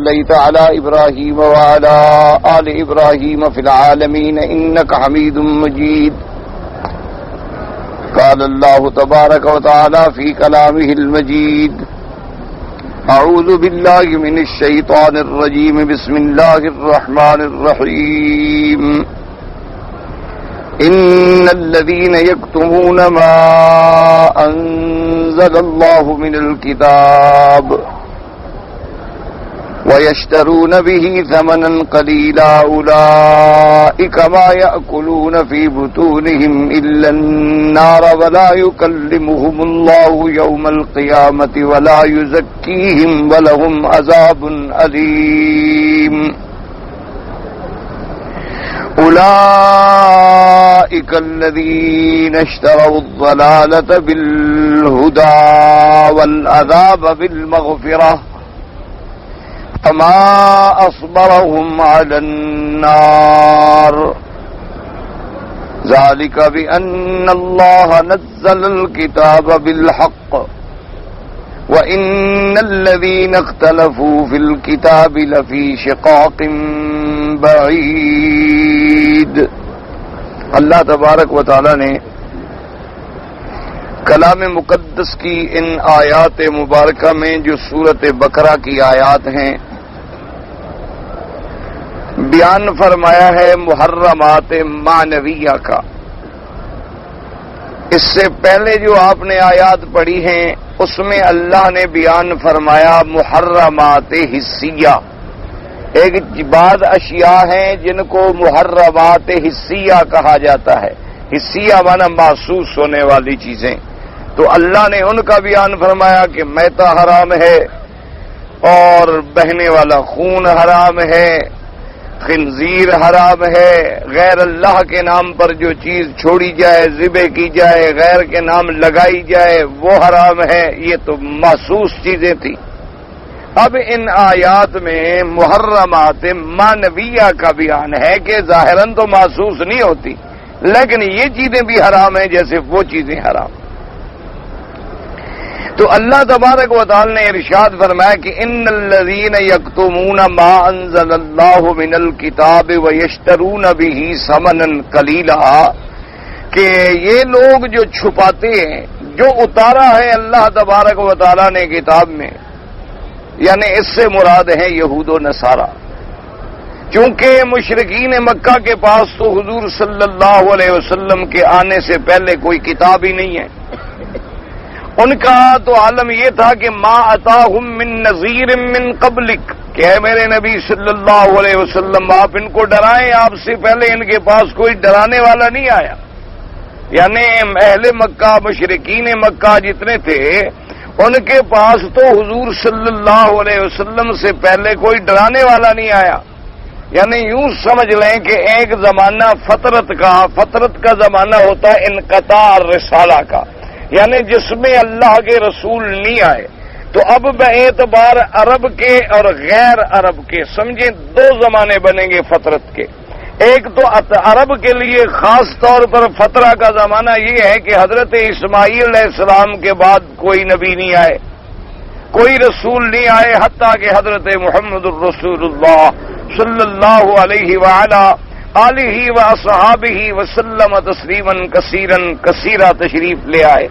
صليت على إبراهيم وعلى آل إبراهيم في العالمين إنك حميد مجيد. قال الله تبارك وتعالى في كلامه المجيد: أعوذ بالله من الشيطان الرجيم. بسم الله الرحمن الرحيم. إن الذين يكتمون ما أنزل الله من الكتاب ويشترون به ثمنا قليلا أولئك ما يأكلون في بطونهم إلا النار ولا يكلمهم الله يوم القيامة ولا يزكيهم ولهم عذاب أليم. أولئك الذين اشتروا الضلالة بالهدى والعذاب بالمغفرة فما أصبرهم على النار ذلك بأن الله نزل الكتاب بالحق وإن الذين اختلفوا في الكتاب لفي شقاق بعید. اللہ تبارک و تعالی نے کلام مقدس کی ان آیات مبارکہ میں جو سورۃ بقرہ کی آیات ہیں بیان فرمایا ہے محرمات معنویہ کا. اس سے پہلے جو آپ نے آیات پڑھی ہیں اس میں اللہ نے بیان فرمایا محرمات حسیہ. ایک بعض اشیاء ہیں جن کو محرمات حسیہ کہا جاتا ہے. حسیہ معنی محسوس ہونے والی چیزیں. تو اللہ نے ان کا بیان فرمایا کہ میتہ حرام ہے اور بہنے والا خون حرام ہے، خنزیر حرام ہے، غیر اللہ کے نام پر جو چیز چھوڑی جائے، ذبح کی جائے، غیر کے نام لگائی جائے وہ حرام ہے. یہ تو محسوس چیزیں تھیں. اب ان آیات میں محرمات معنویہ کا بیان ہے کہ ظاہراً تو محسوس نہیں ہوتی لیکن یہ چیزیں بھی حرام ہیں جیسے وہ چیزیں حرام. تو اللہ تبارک و تعالی نے ارشاد فرمایا کہ ان الذین یکتمون ما انزل اللہ من الکتاب ویشترون به ثمنا قلیلا، کہ یہ لوگ جو چھپاتے ہیں جو اتارا ہے اللہ تبارک و تعالی نے کتاب میں، یعنی اس سے مراد ہے یہود و نصارہ. چونکہ مشرکین مکہ کے پاس تو حضور صلی اللہ علیہ وسلم کے آنے سے پہلے کوئی کتاب ہی نہیں ہے. ان کا تو عالم یہ تھا کہ ما اتاہم من نذیر من قبلک، کہ اے میرے نبی صلی اللہ علیہ وسلم آپ ان کو ڈرائیں، آپ سے پہلے ان کے پاس کوئی ڈرانے والا نہیں آیا. یعنی اہل مکہ مشرکین مکہ جتنے تھے ان کے پاس تو حضور صلی اللہ علیہ وسلم سے پہلے کوئی ڈرانے والا نہیں آیا. یعنی یوں سمجھ لیں کہ ایک زمانہ فطرت کا زمانہ ہوتا ہے انقطاع رسالہ کا، یعنی جس میں اللہ کے رسول نہیں آئے. تو اب باعتبار عرب کے اور غیر عرب کے سمجھیں دو زمانے بنیں گے فطرت کے. ایک تو عرب کے لیے خاص طور پر فترہ کا زمانہ یہ ہے کہ حضرت اسماعیل علیہ السلام کے بعد کوئی نبی نہیں آئے، کوئی رسول نہیں آئے، حتیٰ کہ حضرت محمد الرسول اللہ صلی اللہ علیہ وآلہ آلہ واصحابہ وسلم تسلیما کثیرا تشریف لے آئے.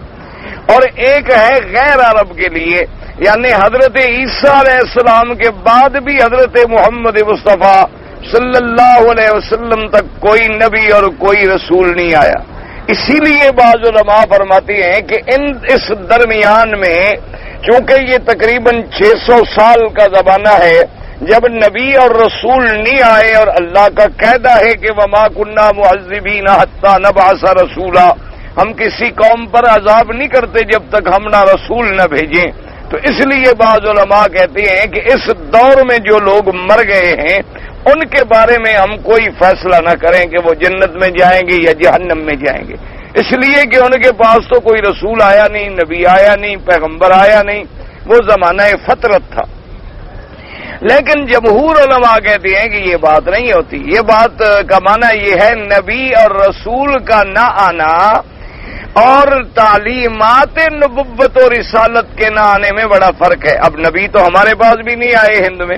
اور ایک ہے غیر عرب کے لیے، یعنی حضرت عیسیٰ علیہ السلام کے بعد بھی حضرت محمد مصطفیٰ صلی اللہ علیہ وسلم تک کوئی نبی اور کوئی رسول نہیں آیا. اسی لیے بعض علماء فرماتے ہیں کہ اس درمیان میں چونکہ یہ تقریباً 600 سال کا زمانہ ہے جب نبی اور رسول نہیں آئے، اور اللہ کا قاعدہ ہے کہ وما کنا معذبین حتی نبعث رسولا، ہم کسی قوم پر عذاب نہیں کرتے جب تک ہم نہ رسول نہ بھیجیں. تو اس لیے بعض علماء کہتے ہیں کہ اس دور میں جو لوگ مر گئے ہیں ان کے بارے میں ہم کوئی فیصلہ نہ کریں کہ وہ جنت میں جائیں گے یا جہنم میں جائیں گے، اس لیے کہ ان کے پاس تو کوئی رسول آیا نہیں، نبی آیا نہیں، پیغمبر آیا نہیں، وہ زمانہ فطرت تھا. لیکن جمہور علماء کہتے ہیں کہ یہ بات نہیں ہوتی. یہ بات کا معنی یہ ہے نبی اور رسول کا نہ آنا اور تعلیمات نبوت و رسالت کے نہ آنے میں بڑا فرق ہے. اب نبی تو ہمارے پاس بھی نہیں آئے ہند میں،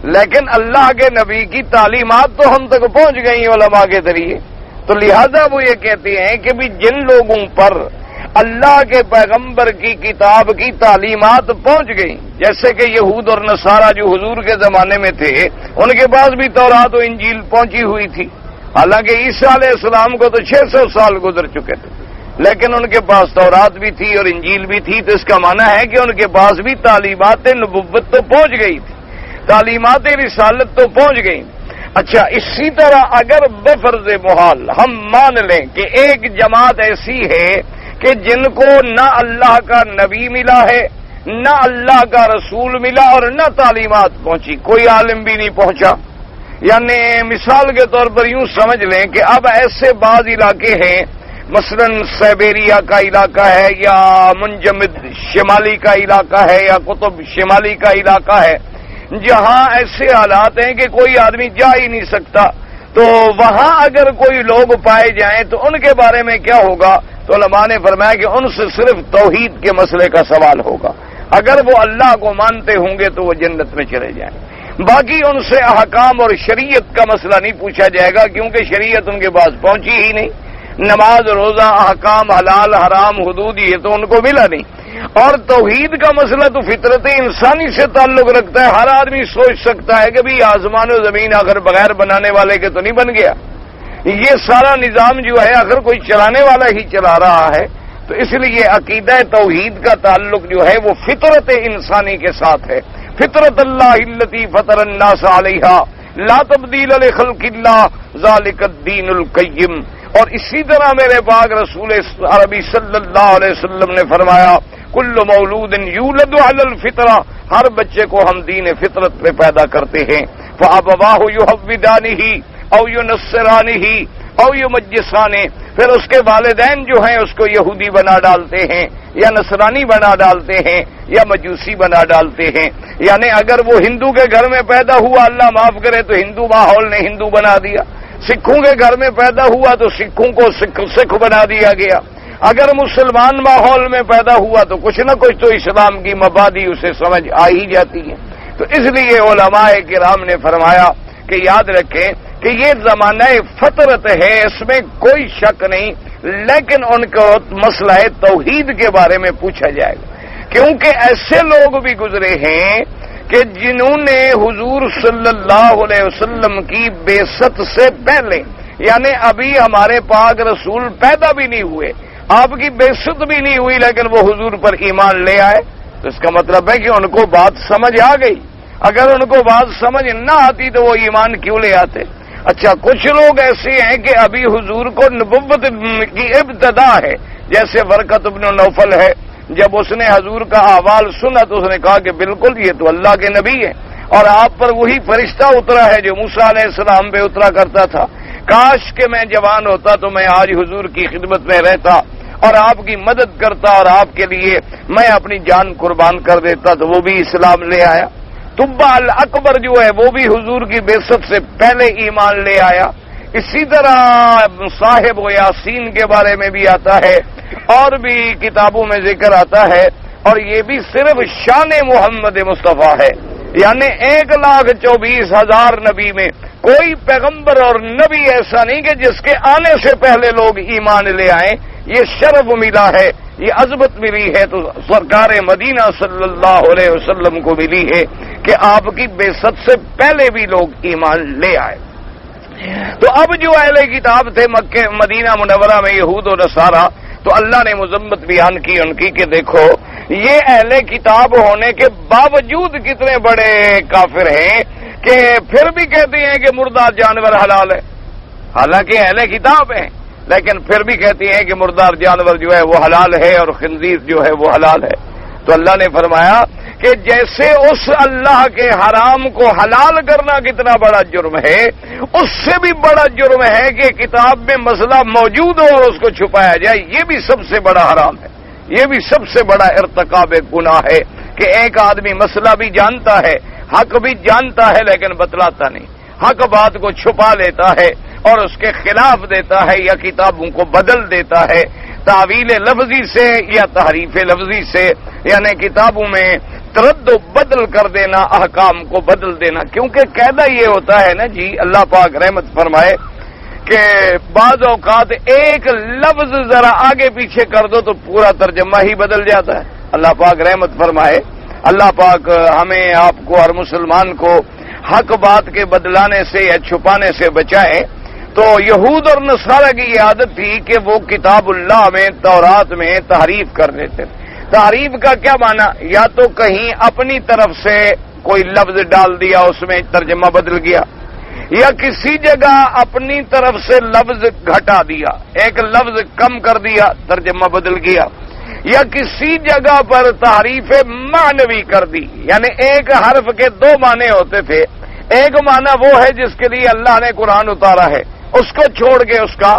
لیکن اللہ کے نبی کی تعلیمات تو ہم تک پہنچ گئی علماء کے ذریعے، تو لہذا وہ یہ کہتے ہیں کہ بھی جن لوگوں پر اللہ کے پیغمبر کی کتاب کی تعلیمات پہنچ گئی، جیسے کہ یہود اور نصارہ جو حضور کے زمانے میں تھے، ان کے پاس بھی تورات و انجیل پہنچی ہوئی تھی، حالانکہ عیسیٰ علیہ السلام کو تو 600 سال گزر چکے تھے، لیکن ان کے پاس تورات بھی تھی اور انجیل بھی تھی، تو اس کا معنی ہے کہ ان کے پاس بھی تعلیمات نبوت تو پہنچ گئی تھی، تعلیمات رسالت تو پہنچ گئی۔ اچھا، اسی طرح اگر بفرض محال ہم مان لیں کہ ایک جماعت ایسی ہے کہ جن کو نہ اللہ کا نبی ملا ہے، نہ اللہ کا رسول ملا اور نہ تعلیمات پہنچی، کوئی عالم بھی نہیں پہنچا، یعنی مثال کے طور پر یوں سمجھ لیں کہ اب ایسے بعض علاقے ہیں، مثلا سائبیریا کا علاقہ ہے یا منجمد شمالی کا علاقہ ہے یا قطب شمالی کا علاقہ ہے، جہاں ایسے حالات ہیں کہ کوئی آدمی جا ہی نہیں سکتا، تو وہاں اگر کوئی لوگ پائے جائیں تو ان کے بارے میں کیا ہوگا؟ تو علماء نے فرمایا کہ ان سے صرف توحید کے مسئلے کا سوال ہوگا، اگر وہ اللہ کو مانتے ہوں گے تو وہ جنت میں چلے جائیں، باقی ان سے احکام اور شریعت کا مسئلہ نہیں پوچھا جائے گا، کیونکہ شریعت ان کے پاس پہنچی ہی نہیں، نماز روزہ احکام حلال حرام حدود یہ تو ان کو ملا نہیں، اور توحید کا مسئلہ تو فطرت انسانی سے تعلق رکھتا ہے، ہر آدمی سوچ سکتا ہے کہ بھی آسمان و زمین آخر بغیر بنانے والے کے تو نہیں بن گیا، یہ سارا نظام جو ہے اگر کوئی چلانے والا ہی چلا رہا ہے، تو اس لیے عقیدہ توحید کا تعلق جو ہے وہ فطرت انسانی کے ساتھ ہے، فطرت اللہ التی فطر الناس علیہا لا تبدیل لخلق اللہ ذالک الدین القیم۔ اور اسی طرح میرے پاک رسول عربی صلی اللہ علیہ وسلم نے فرمایا کل مولود یولد علی الفطرہ، ہر بچے کو ہم دین فطرت پہ پیدا کرتے ہیں، فابواہ یحودانہ او ینصرانہ او یمجسانہ، پھر اس کے والدین جو ہیں اس کو یہودی بنا ڈالتے ہیں یا نصرانی بنا ڈالتے ہیں یا مجوسی بنا ڈالتے ہیں، یعنی اگر وہ ہندو کے گھر میں پیدا ہوا اللہ معاف کرے تو ہندو ماحول نے ہندو بنا دیا، سکھوں کے گھر میں پیدا ہوا تو سکھوں کو سکھ بنا دیا گیا، اگر مسلمان ماحول میں پیدا ہوا تو کچھ نہ کچھ تو اسلام کی مبادی اسے سمجھ آ ہی جاتی ہے۔ تو اس لیے علماء کرام نے فرمایا کہ یاد رکھیں کہ یہ زمانہ فطرت ہے، اس میں کوئی شک نہیں، لیکن ان کو مسئلہ توحید کے بارے میں پوچھا جائے گا، کیونکہ ایسے لوگ بھی گزرے ہیں کہ جنہوں نے حضور صلی اللہ علیہ وسلم کی بعثت سے پہلے، یعنی ابھی ہمارے پاک رسول پیدا بھی نہیں ہوئے، آپ کی بعثت بھی نہیں ہوئی، لیکن وہ حضور پر ایمان لے آئے، تو اس کا مطلب ہے کہ ان کو بات سمجھ آ گئی، اگر ان کو بات سمجھ نہ آتی تو وہ ایمان کیوں لے آتے؟ اچھا، کچھ لوگ ایسے ہیں کہ ابھی حضور کو نبوت کی ابتدا ہے، جیسے ورقۃ بن نوفل ہے، جب اس نے حضور کا احوال سنا تو اس نے کہا کہ بالکل یہ تو اللہ کے نبی ہے، اور آپ پر وہی فرشتہ اترا ہے جو موسیٰ علیہ السلام پہ اترا کرتا تھا، کاش کہ میں جوان ہوتا تو میں آج حضور کی خدمت میں رہتا اور آپ کی مدد کرتا اور آپ کے لیے میں اپنی جان قربان کر دیتا، تو وہ بھی اسلام لے آیا۔ طبع الاکبر جو ہے وہ بھی حضور کی بعثت سے پہلے ایمان لے آیا۔ اسی طرح صاحب و یاسین کے بارے میں بھی آتا ہے اور بھی کتابوں میں ذکر آتا ہے، اور یہ بھی صرف شان محمد مصطفیٰ ہے، یعنی 1,24,000 نبی میں کوئی پیغمبر اور نبی ایسا نہیں کہ جس کے آنے سے پہلے لوگ ایمان لے آئیں، یہ شرف ملا ہے، یہ عظمت ملی ہے تو سرکار مدینہ صلی اللہ علیہ وسلم کو ملی ہے کہ آپ کی بعثت سے پہلے بھی لوگ ایمان لے آئے۔ تو اب جو اہل کتاب تھے مکہ مدینہ منورہ میں یہود و نصارہ، تو اللہ نے مذمت بیان کی ان کی کہ دیکھو یہ اہل کتاب ہونے کے باوجود کتنے بڑے کافر ہیں کہ پھر بھی کہتے ہیں کہ مردار جانور حلال ہے، حالانکہ اہل کتاب ہیں، لیکن پھر بھی کہتی ہیں کہ مردار جانور جو ہے وہ حلال ہے اور خنزیر جو ہے وہ حلال ہے۔ تو اللہ نے فرمایا کہ جیسے اس اللہ کے حرام کو حلال کرنا کتنا بڑا جرم ہے، اس سے بھی بڑا جرم ہے کہ کتاب میں مسئلہ موجود ہو اور اس کو چھپایا جائے، یہ بھی سب سے بڑا حرام ہے، یہ بھی سب سے بڑا ارتکاب گناہ ہے کہ ایک آدمی مسئلہ بھی جانتا ہے، حق بھی جانتا ہے لیکن بتلاتا نہیں، حق بات کو چھپا لیتا ہے اور اس کے خلاف دیتا ہے یا کتابوں کو بدل دیتا ہے تعویل لفظی سے یا تحریف لفظی سے، یعنی کتابوں میں رد و بدل کر دینا، احکام کو بدل دینا، کیونکہ قاعدہ یہ ہوتا ہے نا جی، اللہ پاک رحمت فرمائے کہ بعض اوقات ایک لفظ ذرا آگے پیچھے کر دو تو پورا ترجمہ ہی بدل جاتا ہے۔ اللہ پاک رحمت فرمائے، اللہ پاک ہمیں آپ کو اور مسلمان کو حق بات کے بدلانے سے یا چھپانے سے بچائے۔ تو یہود اور نصارہ کی یہ عادت تھی کہ وہ کتاب اللہ میں، تورات میں تحریف کر دیتے تھے۔ تحریف کا کیا معنی؟ یا تو کہیں اپنی طرف سے کوئی لفظ ڈال دیا، اس میں ترجمہ بدل گیا، یا کسی جگہ اپنی طرف سے لفظ گھٹا دیا، ایک لفظ کم کر دیا، ترجمہ بدل گیا، یا کسی جگہ پر تحریف معنوی کر دی، یعنی ایک حرف کے دو معنی ہوتے تھے، ایک معنی وہ ہے جس کے لیے اللہ نے قرآن اتارا ہے، اس کو چھوڑ کے اس کا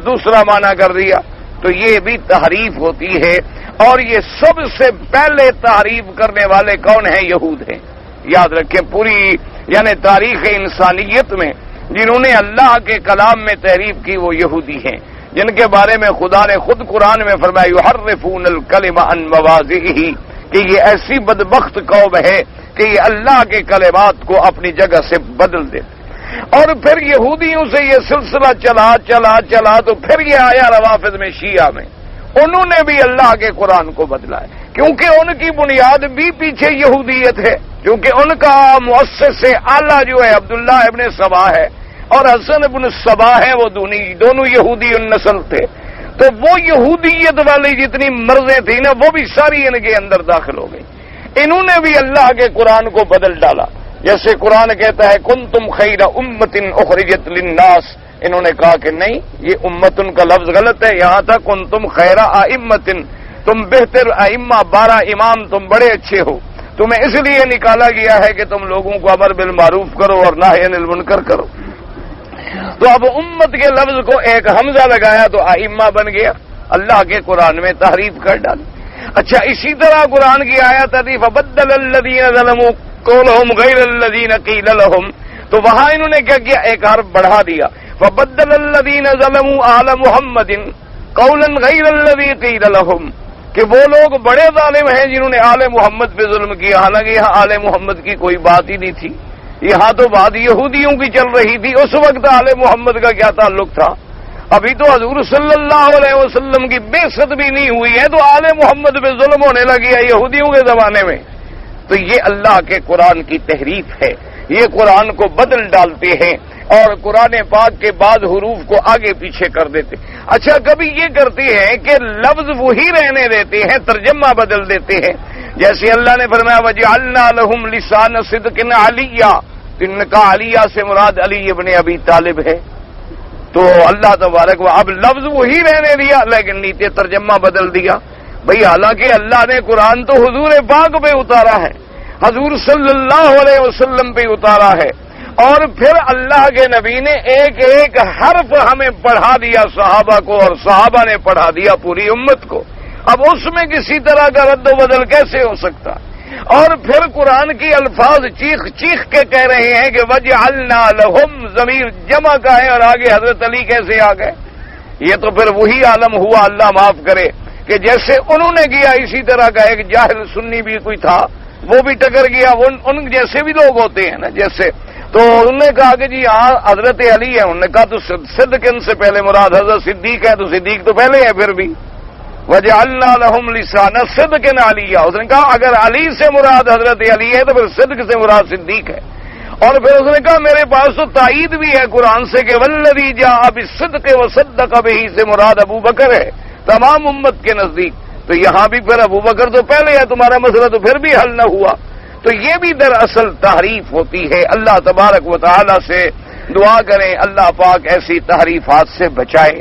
دوسرا معنی کر دیا، تو یہ بھی تحریف ہوتی ہے۔ اور یہ سب سے پہلے تحریف کرنے والے کون ہیں؟ یہود ہیں۔ یاد رکھیں، پوری یعنی تاریخ انسانیت میں جنہوں نے اللہ کے کلام میں تحریف کی وہ یہودی ہیں، جن کے بارے میں خدا نے خود قرآن میں فرمایا یحرفون الکلم عن مواضعہ، کہ یہ ایسی بدبخت قوم ہے کہ یہ اللہ کے کلمات کو اپنی جگہ سے بدل دیتے۔ اور پھر یہودیوں سے یہ سلسلہ چلا تو پھر یہ آیا روافض میں، شیعہ میں، انہوں نے بھی اللہ کے قرآن کو بدلا ہے، کیونکہ ان کی بنیاد بھی پیچھے یہودیت ہے، کیونکہ ان کا مؤسس اعلیٰ جو ہے عبداللہ ابن سبا ہے اور حسن ابن سبا ہے، وہ دونوں یہودی النسل تھے، تو وہ یہودیت والی جتنی مرضیں تھیں نا وہ بھی ساری ان کے اندر داخل ہو گئی۔ انہوں نے بھی اللہ کے قرآن کو بدل ڈالا، جیسے قرآن کہتا ہے کنتم خیر امت اخرجت للناس، انہوں نے کہا کہ نہیں، یہ امتن کا لفظ غلط ہے، یہاں تھا کنتم خیر ائمۃ، تم بہتر ائمہ، 12 امام، تم بڑے اچھے ہو، تمہیں اس لیے نکالا گیا ہے کہ تم لوگوں کو امر بالمعروف کرو اور نہی عن المنکر کرو۔ تو اب امت کے لفظ کو ایک حمزہ لگایا تو ائمہ بن گیا، اللہ کے قرآن میں تحریف کر ڈالی۔ اچھا، اسی طرح قرآن کی آیت آتی فبدل الذین ظلموا قولهم غیر الذین قیل لهم، تو وہاں انہوں نے کیا کیا؟ ایک حرف بڑھا دیا، فبدل الذین ظلموا آل محمد قولا غیر الذی قیل لهم، کہ وہ لوگ بڑے ظالم ہیں جنہوں نے آل محمد پہ ظلم کیا، حالانکہ یہاں آل محمد کی کوئی بات ہی نہیں تھی، یہاں تو بات یہودیوں کی چل رہی تھی۔ اس وقت آل محمد کا کیا تعلق تھا؟ ابھی تو حضور صلی اللہ علیہ وسلم کی بعثت بھی نہیں ہوئی ہے تو آل محمد پہ ظلم ہونے لگی ہے یہودیوں کے زمانے میں۔ تو یہ اللہ کے قرآن کی تحریف ہے، یہ قرآن کو بدل ڈالتے ہیں اور قرآن پاک کے بعض حروف کو آگے پیچھے کر دیتے۔ اچھا، کبھی یہ کرتے ہیں کہ لفظ وہی رہنے دیتے ہیں، ترجمہ بدل دیتے ہیں، جیسے اللہ نے فرمایا وَجَعَلْنَا لَهُمْ لِسَانَ صِدْقٍ عَلِيًّا، ان کا علیہ سے مراد علی ابن ابی طالب ہے۔ تو اللہ تبارک و اب لفظ وہی رہنے دیا لیکن نیچے ترجمہ بدل دیا۔ بھئی حالانکہ اللہ نے قرآن تو حضور پاک پہ اتارا ہے، حضور صلی اللہ علیہ وسلم پہ اتارا ہے، اور پھر اللہ کے نبی نے ایک ایک حرف ہمیں پڑھا دیا صحابہ کو، اور صحابہ نے پڑھا دیا پوری امت کو۔ اب اس میں کسی طرح کا رد و بدل کیسے ہو سکتا؟ اور پھر قرآن کی الفاظ چیخ چیخ کے کہہ رہے ہیں کہ وَجْعَلْنَا لَهُمْ، ضمیر جمع کا ہے اور آگے حضرت علی کیسے آ گئے؟ یہ تو پھر وہی عالم ہوا، اللہ معاف کرے، کہ جیسے انہوں نے کیا اسی طرح کا ایک جاہل سنی بھی کوئی تھا، وہ بھی ٹکر گیا، ان جیسے بھی لوگ ہوتے ہیں نا جیسے، تو انہوں نے کہا کہ جی ہاں حضرت علی ہے، انہوں نے کہا تو صدقن سے پہلے مراد حضرت صدیق ہے، تو صدیق تو پہلے ہے پھر بھی، وَجَعَلْنَا لَهُمْ لِسَانَ صِدْقٍ عَلِيًّا، اس نے کہا اگر علی سے مراد حضرت علی ہے تو پھر صدق سے مراد صدیق ہے، اور پھر اس نے کہا میرے پاس تو تائید بھی ہے قرآن سے کہ وَالَّذِي جَاءَ بِالصِّدْقِ وَصَدَّقَ بِهِ سے مراد ابو بکر ہے تمام امت کے نزدیک، تو یہاں بھی پھر ابو بکر تو پہلے ہے، تمہارا مسئلہ تو پھر بھی حل نہ ہوا۔ تو یہ بھی دراصل تحریف ہوتی ہے۔ اللہ تبارک و تعالی سے دعا کریں اللہ پاک ایسی تحریفات سے بچائے،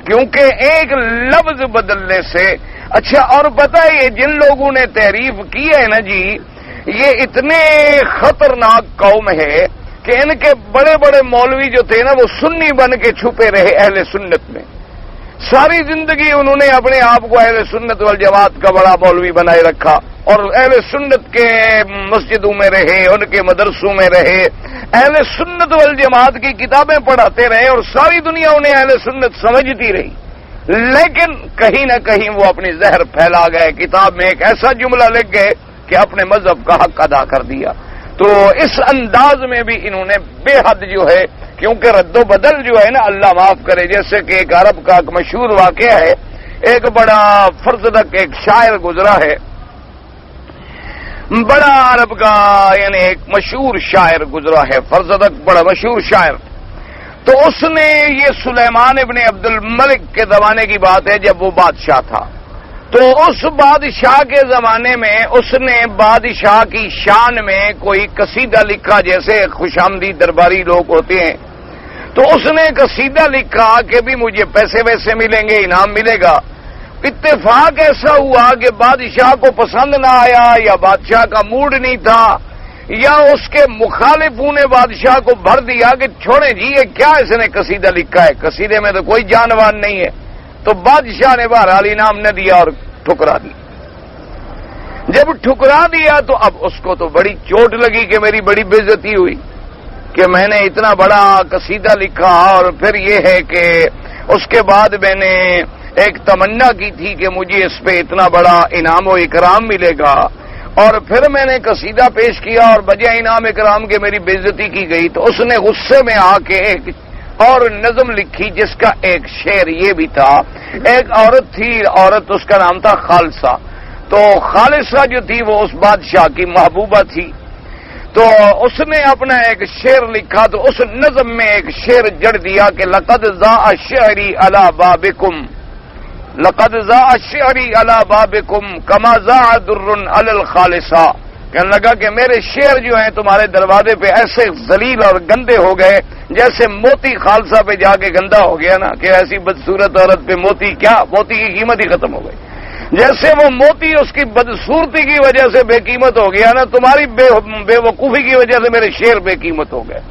کیونکہ ایک لفظ بدلنے سے اچھا، اور پتہ ہے یہ جن لوگوں نے تحریف کی ہے نا جی، یہ اتنے خطرناک قوم ہے کہ ان کے بڑے بڑے مولوی جو تھے نا وہ سنی بن کے چھپے رہے اہل سنت میں، ساری زندگی انہوں نے اپنے آپ کو اہل سنت والجماعت کا بڑا مولوی بنائے رکھا، اور اہل سنت کے مسجدوں میں رہے، ان کے مدرسوں میں رہے، اہل سنت والجماعت کی کتابیں پڑھاتے رہے، اور ساری دنیا انہیں اہل سنت سمجھتی رہی، لیکن کہیں نہ کہیں وہ اپنی زہر پھیلا گئے، کتاب میں ایک ایسا جملہ لکھ گئے کہ اپنے مذہب کا حق ادا کر دیا۔ تو اس انداز میں بھی انہوں نے بے حد جو ہے، کیونکہ رد و بدل جو ہے نا، اللہ معاف کرے، جیسے کہ ایک عرب کا ایک مشہور واقعہ ہے، ایک بڑا فرزدق ایک شاعر گزرا ہے، بڑا عرب کا یعنی ایک مشہور شاعر گزرا ہے، فرزدق بڑا مشہور شاعر۔ تو اس نے، یہ سلیمان ابن عبد الملک کے زمانے کی بات ہے جب وہ بادشاہ تھا، تو اس بادشاہ کے زمانے میں اس نے بادشاہ کی شان میں کوئی قصیدہ لکھا، جیسے خوش آمدید درباری لوگ ہوتے ہیں، تو اس نے قصیدہ لکھا کہ بھی مجھے پیسے ویسے ملیں گے، انعام ملے گا۔ اتفاق ایسا ہوا کہ بادشاہ کو پسند نہ آیا، یا بادشاہ کا موڈ نہیں تھا، یا اس کے مخالفوں نے بادشاہ کو بھر دیا کہ چھوڑیں جی، یہ کیا اس نے قصیدہ لکھا ہے، قصیدے میں تو کوئی جانوان نہیں ہے۔ تو بادشاہ نے بہرحال انعام نہ دیا اور ٹھکرا دیا۔ جب ٹھکرا دیا تو اب اس کو تو بڑی چوٹ لگی کہ میری بڑی بے عزتی ہوئی کہ میں نے اتنا بڑا قصیدہ لکھا، اور پھر یہ ہے کہ اس کے بعد میں نے ایک تمنا کی تھی کہ مجھے اس پہ اتنا بڑا انعام و اکرام ملے گا، اور پھر میں نے قصیدہ پیش کیا اور بجائے انعام اکرام کے میری بے عزتی کی گئی۔ تو اس نے غصے میں آ کے ایک اور نظم لکھی، جس کا ایک شعر یہ بھی تھا، ایک عورت تھی، عورت اس کا نام تھا خالصہ، تو خالصہ جو تھی وہ اس بادشاہ کی محبوبہ تھی، تو اس نے اپنا ایک شعر لکھا، تو اس نظم میں ایک شعر جڑ دیا کہ لقد ضاع شعری علی بابکم، لقد ضاع شعری علی بابکم کما ضاع در علی الخالصہ، کہنے لگا کہ میرے شعر جو ہیں تمہارے دروازے پہ ایسے ذلیل اور گندے ہو گئے جیسے موتی خالصہ پہ جا کے گندا ہو گیا نا، کہ ایسی بدصورت عورت پہ موتی، کیا موتی کی قیمت ہی ختم ہو گئی، جیسے وہ موتی اس کی بدصورتی کی وجہ سے بے قیمت ہو گیا نا، تمہاری بے وقوفی کی وجہ سے میرے شعر بے قیمت ہو گئے۔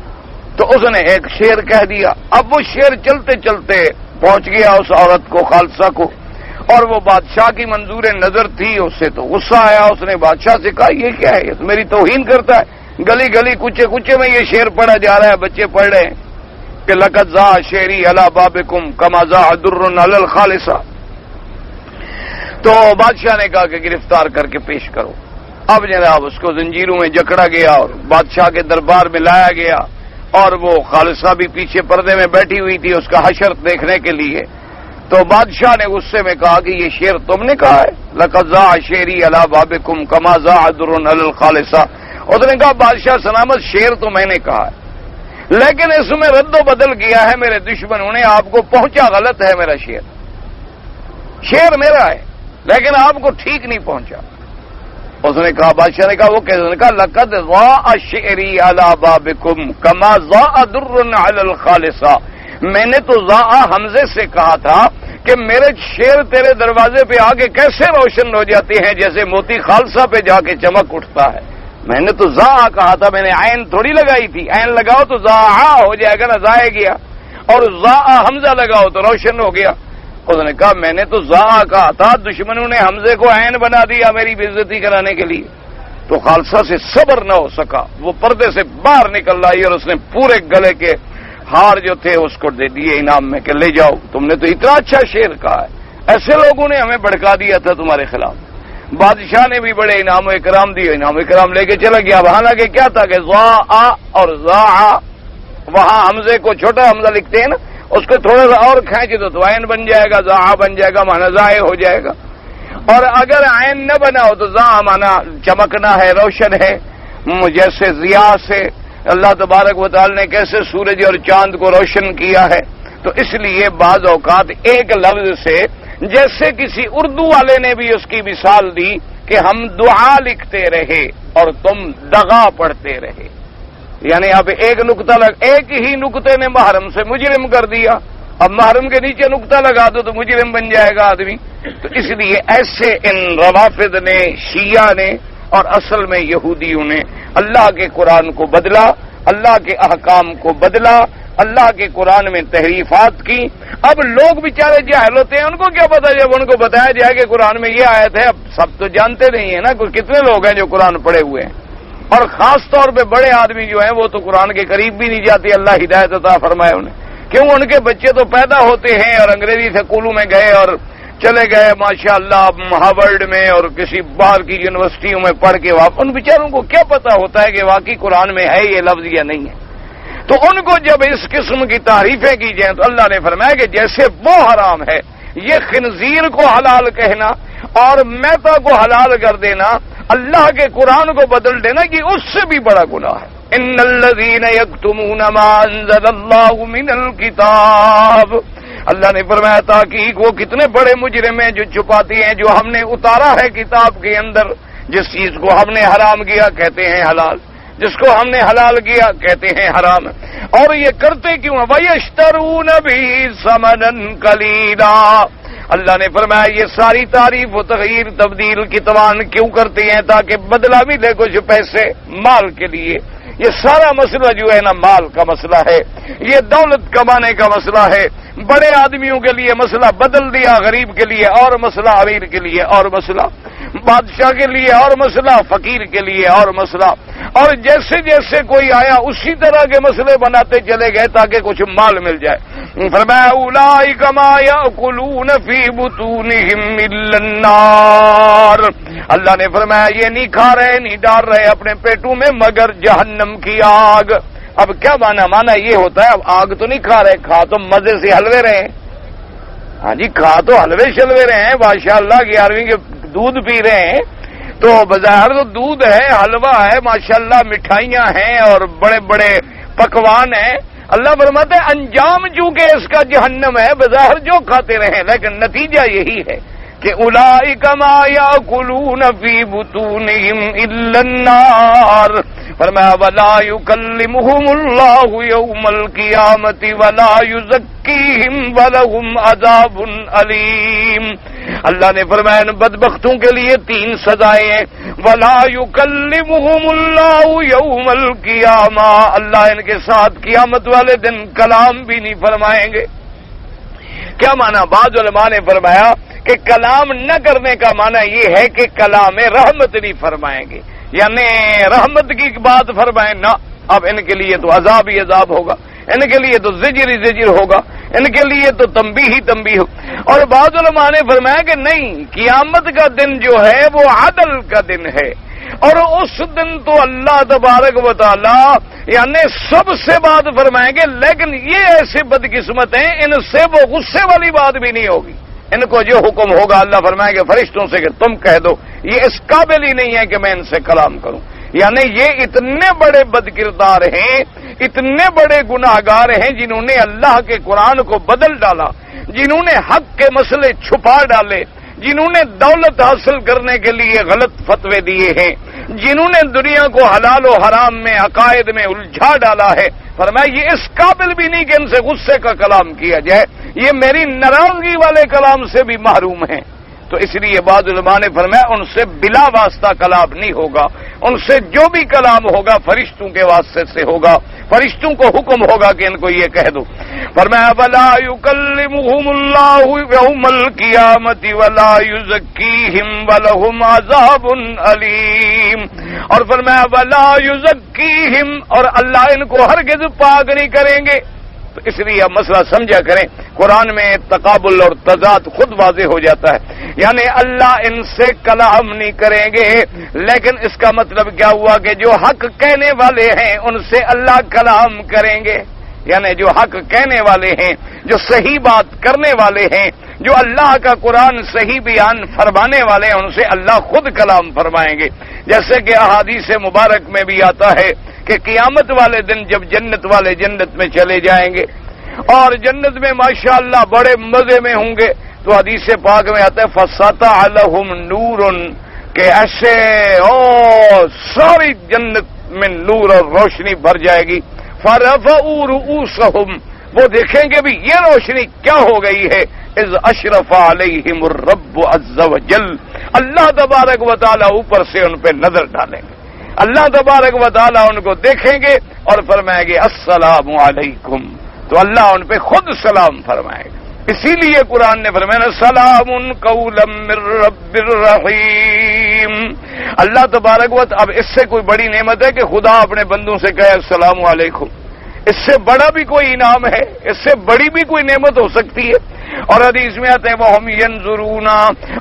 تو اس نے ایک شعر کہہ دیا، اب وہ شعر چلتے چلتے پہنچ گیا اس عورت کو، خالصہ کو، اور وہ بادشاہ کی منظور نظر تھی، اس سے تو غصہ آیا، اس نے بادشاہ سے کہا یہ کیا ہے، یہ تو میری توہین کرتا ہے، گلی گلی کوچے کوچے میں یہ شعر پڑھا جا رہا ہے، بچے پڑھ رہے ہیں کہ لقد ضاع شعری علی بابکم کما ضاع در علی الخالصہ۔ تو بادشاہ نے کہا کہ گرفتار کر کے پیش کرو۔ اب جناب اس کو زنجیروں میں جکڑا گیا اور بادشاہ کے دربار میں لایا گیا، اور وہ خالصہ بھی پیچھے پردے میں بیٹھی ہوئی تھی اس کا حشر دیکھنے کے لیے۔ تو بادشاہ نے غصے میں کہا کہ یہ شعر تم نے کہا ہے، لقد ضاع شعری علی بابکم کما ضاع در علی الخالصہ۔ اس نے کہا بادشاہ سلامت، شعر تو میں نے کہا ہے، لیکن اس میں رد و بدل کیا ہے میرے دشمنوں نے، آپ کو پہنچا غلط ہے میرا شعر، شعر میرا ہے لیکن آپ کو ٹھیک نہیں پہنچا۔ اس نے کہا، بادشاہ نے کہا وہ کیسے؟ نے کہا لقد ضاع شعری علی بابکم کما ضاع در علی الخالصہ، میں نے تو ضاع حمزے سے کہا تھا کہ میرے شعر تیرے دروازے پہ آ کے کیسے روشن ہو جاتے ہیں جیسے موتی خالصہ پہ جا کے چمک اٹھتا ہے، میں نے تو ضاع کہا تھا، میں نے عین تھوڑی لگائی تھی، عین لگاؤ تو ضاع ہو جائے گا نا، ضائع گیا، اور ضاع حمزہ لگاؤ تو روشن ہو گیا۔ اس نے کہا میں نے تو ضاع کہا تھا، دشمنوں نے حمزے کو عین بنا دیا میری بے عزتی کرانے کے لیے۔ تو خالصہ سے صبر نہ ہو سکا، وہ پردے سے باہر نکل آئی اور اس نے پورے گلے کے ہار جو تھے اس کو دے دیے انعام میں کہ لے جاؤ، تم نے تو اتنا اچھا شعر کہا ہے، ایسے لوگوں نے ہمیں بھڑکا دیا تھا تمہارے خلاف۔ بادشاہ نے بھی بڑے انعام و اکرام دیے، انعام و اکرام لے کے چلا گیا۔ وہاں لگے کیا تھا کہ ضاع اور ضاع، وہاں حمزے کو چھوٹا حمزہ لکھتے ہیں نا، اس کو تھوڑا سا اور کھینچ دو تو عین بن جائے گا، ضاع بن جائے گا، مانا ضائع ہو جائے گا، اور اگر عین نہ بنا ہو تو ضاع مانا چمکنا ہے، روشن ہے، جیسے ضیاء سے اللہ تبارک و تعالی نے کیسے سورج اور چاند کو روشن کیا ہے۔ تو اس لیے بعض اوقات ایک لفظ سے، جیسے کسی اردو والے نے بھی اس کی مثال دی کہ ہم دعا لکھتے رہے اور تم دغا پڑھتے رہے، یعنی اب ایک ہی نقطے نے محرم سے مجرم کر دیا، اب محرم کے نیچے نقطہ لگا دو تو مجرم بن جائے گا آدمی۔ تو اس لیے ایسے ان روافض نے، شیعہ نے اور اصل میں یہودیوں نے اللہ کے قرآن کو بدلا، اللہ کے احکام کو بدلا، اللہ کے قرآن میں تحریفات کی۔ اب لوگ بیچارے جاہل ہوتے ہیں، ان کو کیا پتا، جب ان کو بتایا جائے کہ قرآن میں یہ آیت ہے، اب سب تو جانتے نہیں ہیں نا، کتنے لوگ ہیں جو قرآن پڑھے ہوئے ہیں، اور خاص طور پہ بڑے آدمی جو ہیں وہ تو قرآن کے قریب بھی نہیں جاتے، اللہ ہدایت عطا فرمائے انہیں، کیوں ان کے بچے تو پیدا ہوتے ہیں اور انگریزی سکولوں میں گئے اور چلے گئے ماشاءاللہ ہارورڈ میں اور کسی باہر کی یونیورسٹیوں میں پڑھ کے واپس، ان بیچاروں کو کیا پتا ہوتا ہے کہ واقعی قرآن میں ہے یہ لفظ یا نہیں ہے؟ تو ان کو جب اس قسم کی تعریفیں کی جائیں تو اللہ نے فرمایا کہ جیسے وہ حرام ہے، یہ خنزیر کو حلال کہنا اور میتا کو حلال کر دینا، اللہ کے قرآن کو بدل دینا، یہ اس سے بھی بڑا گناہ ہے۔ ان الذین یکتمون ما انزل اللہ من الکتاب، اللہ نے فرمایا تحقیق وہ کتنے بڑے مجرم ہیں جو چھپاتے ہیں جو ہم نے اتارا ہے کتاب کے اندر، جس چیز کو ہم نے حرام کیا کہتے ہیں حلال، جس کو ہم نے حلال کیا کہتے ہیں حرام، اور یہ کرتے کیوں ہیں؟ وَيَشْتَرُونَ بِهِ ثَمَنًا قَلِيلًا، اللہ نے فرمایا یہ ساری تعریف و تغییر تبدیل کی توان کیوں کرتے ہیں؟ تاکہ بدلہ بھی لے کچھ پیسے مال کے لیے۔ یہ سارا مسئلہ جو ہے نا مال کا مسئلہ ہے، یہ دولت کمانے کا مسئلہ ہے۔ بڑے آدمیوں کے لیے مسئلہ بدل دیا، غریب کے لیے اور مسئلہ، امیر کے لیے اور مسئلہ، بادشاہ کے لیے اور مسئلہ، فقیر کے لیے اور مسئلہ، اور جیسے جیسے کوئی آیا اسی طرح کے مسئلے بناتے چلے گئے تاکہ کچھ مال مل جائے۔ فرمایا اولئک ما یاکلون فی بطونہم الا النار، اللہ نے فرمایا یہ نہیں کھا رہے، نہیں ڈال رہے اپنے پیٹوں میں مگر جہنم کی آگ۔ اب کیا مانا یہ ہوتا ہے اب آگ تو نہیں کھا رہے، کھا تو مزے سے حلوے رہے ہیں، ہاں جی کھا تو حلوے شلوے رہے ہیں، ماشاءاللہ 11ویں کے دودھ پی رہے ہیں، تو بظاہر تو دودھ ہے، حلوہ ہے، ماشاءاللہ مٹھائیاں ہیں اور بڑے بڑے پکوان ہیں۔ اللہ فرماتے ہیں انجام چونکہ اس کا جہنم ہے، بظاہر جو کھاتے رہیں لیکن نتیجہ یہی ہے کہ اولئک ما یاکلون فی بطونہم الا النار، فرمایا ولا یکلمہم اللہ یوم القیامۃ ولا یزکیہم ولہم عذاب علیم، اللہ نے فرمایا ان بدبختوں کے لیے 3 سزائیں ہیں۔ ولا یکلمہم اللہ یوم القیامہ، اللہ ان کے ساتھ قیامت والے دن کلام بھی نہیں فرمائیں گے۔ کیا معنی؟ بعض علماء نے فرمایا کہ کلام نہ کرنے کا معنی یہ ہے کہ کلام رحمت نہیں فرمائیں گے، یعنی رحمت کی بات فرمائیں نہ، اب ان کے لیے تو عذاب ہی عذاب ہوگا، ان کے لیے تو زجر ہی زجر ہوگا، ان کے لیے تو تنبیہ ہی تنبیہ ہو۔ اور بعض علماء نے فرمایا کہ نہیں، قیامت کا دن جو ہے وہ عدل کا دن ہے، اور اس دن تو اللہ تبارک و تعالی یعنی سب سے بات فرمائیں گے، لیکن یہ ایسے بدقسمت ہیں ان سے وہ غصے والی بات بھی نہیں ہوگی، ان کو جو حکم ہوگا اللہ فرمائیں گے فرشتوں سے کہ تم کہہ دو، یہ اس قابل ہی نہیں ہے کہ میں ان سے کلام کروں۔ یعنی یہ اتنے بڑے بد کردار ہیں، اتنے بڑے گناہگار ہیں جنہوں نے اللہ کے قرآن کو بدل ڈالا، جنہوں نے حق کے مسئلے چھپا ڈالے، جنہوں نے دولت حاصل کرنے کے لیے غلط فتوے دیے ہیں، جنہوں نے دنیا کو حلال و حرام میں عقائد میں الجھا ڈالا ہے، فرمایا یہ اس قابل بھی نہیں کہ ان سے غصے کا کلام کیا جائے، یہ میری ناراضگی والے کلام سے بھی محروم ہیں۔ تو اس لیے بعض علماء نے فرمایا ان سے بلا واسطہ کلام نہیں ہوگا، ان سے جو بھی کلام ہوگا فرشتوں کے واسطے سے ہوگا، فرشتوں کو حکم ہوگا کہ ان کو یہ کہہ دو۔ فرمایا ولا یکلمہم اللہ یوم القیامۃ ولا یزکیہم ولہم عذاب علیم، اور فرمایا ولا یزکیہم، اور اللہ ان کو ہرگز پاک نہیں کریں گے۔ تو اس لیے اب مسئلہ سمجھا کریں، قرآن میں تقابل اور تضاد خود واضح ہو جاتا ہے، یعنی اللہ ان سے کلام نہیں کریں گے، لیکن اس کا مطلب کیا ہوا کہ جو حق کہنے والے ہیں ان سے اللہ کلام کریں گے، یعنی جو حق کہنے والے ہیں، جو صحیح بات کرنے والے ہیں، جو اللہ کا قرآن صحیح بیان فرمانے والے ہیں، ان سے اللہ خود کلام فرمائیں گے۔ جیسے کہ احادیث مبارک میں بھی آتا ہے کہ قیامت والے دن جب جنت والے جنت میں چلے جائیں گے اور جنت میں ماشاءاللہ بڑے مزے میں ہوں گے، تو حدیث پاک میں آتا ہے فَسَطَعَ لَهُمْ نُورٌ، کہ ایسے ساری جنت میں نور اور روشنی بھر جائے گی، فَرَفَعُوا رُؤُوسَهُمْ، وہ دیکھیں گے بھی یہ روشنی کیا ہو گئی ہے، اِذْ أَشْرَفَ عَلَيْهِمُ الرَّبُّ عَزَّ وَجَلَّ، اللہ تبارک و تعالیٰ اوپر سے ان پہ نظر ڈالیں گے، اللہ تبارک و تعالیٰ ان کو دیکھیں گے اور فرمائیں گے السلام علیکم، تو اللہ ان پہ خود سلام فرمائے گا۔ اسی لیے قرآن نے فرمایا سلام قولا من رب الرحیم، اللہ تبارک و تعالیٰ، اب اس سے کوئی بڑی نعمت ہے کہ خدا اپنے بندوں سے کہے السلام علیکم؟ اس سے بڑا بھی کوئی انعام ہے؟ اس سے بڑی بھی کوئی نعمت ہو سکتی ہے؟ اور حدیث میں آتے ہیں وہم ینظرون،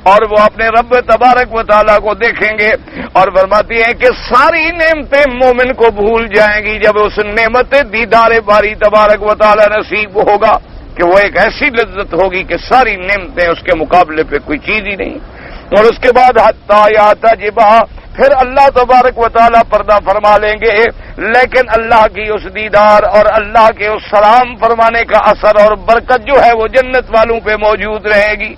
اور وہ اپنے رب تبارک و تعالیٰ کو دیکھیں گے، اور فرماتی ہیں کہ ساری نعمتیں مومن کو بھول جائیں گی جب اس نعمت دیدار باری تبارک و تعالیٰ نصیب ہوگا کہ وہ ایک ایسی لذت ہوگی کہ ساری نعمتیں اس کے مقابلے پہ کوئی چیز ہی نہیں۔ اور اس کے بعد حتی یعتجبا، پھر اللہ تبارک و تعالیٰ پردہ فرما لیں گے، لیکن اللہ کی اس دیدار اور اللہ کے اس سلام فرمانے کا اثر اور برکت جو ہے وہ جنت والوں پہ موجود رہے گی۔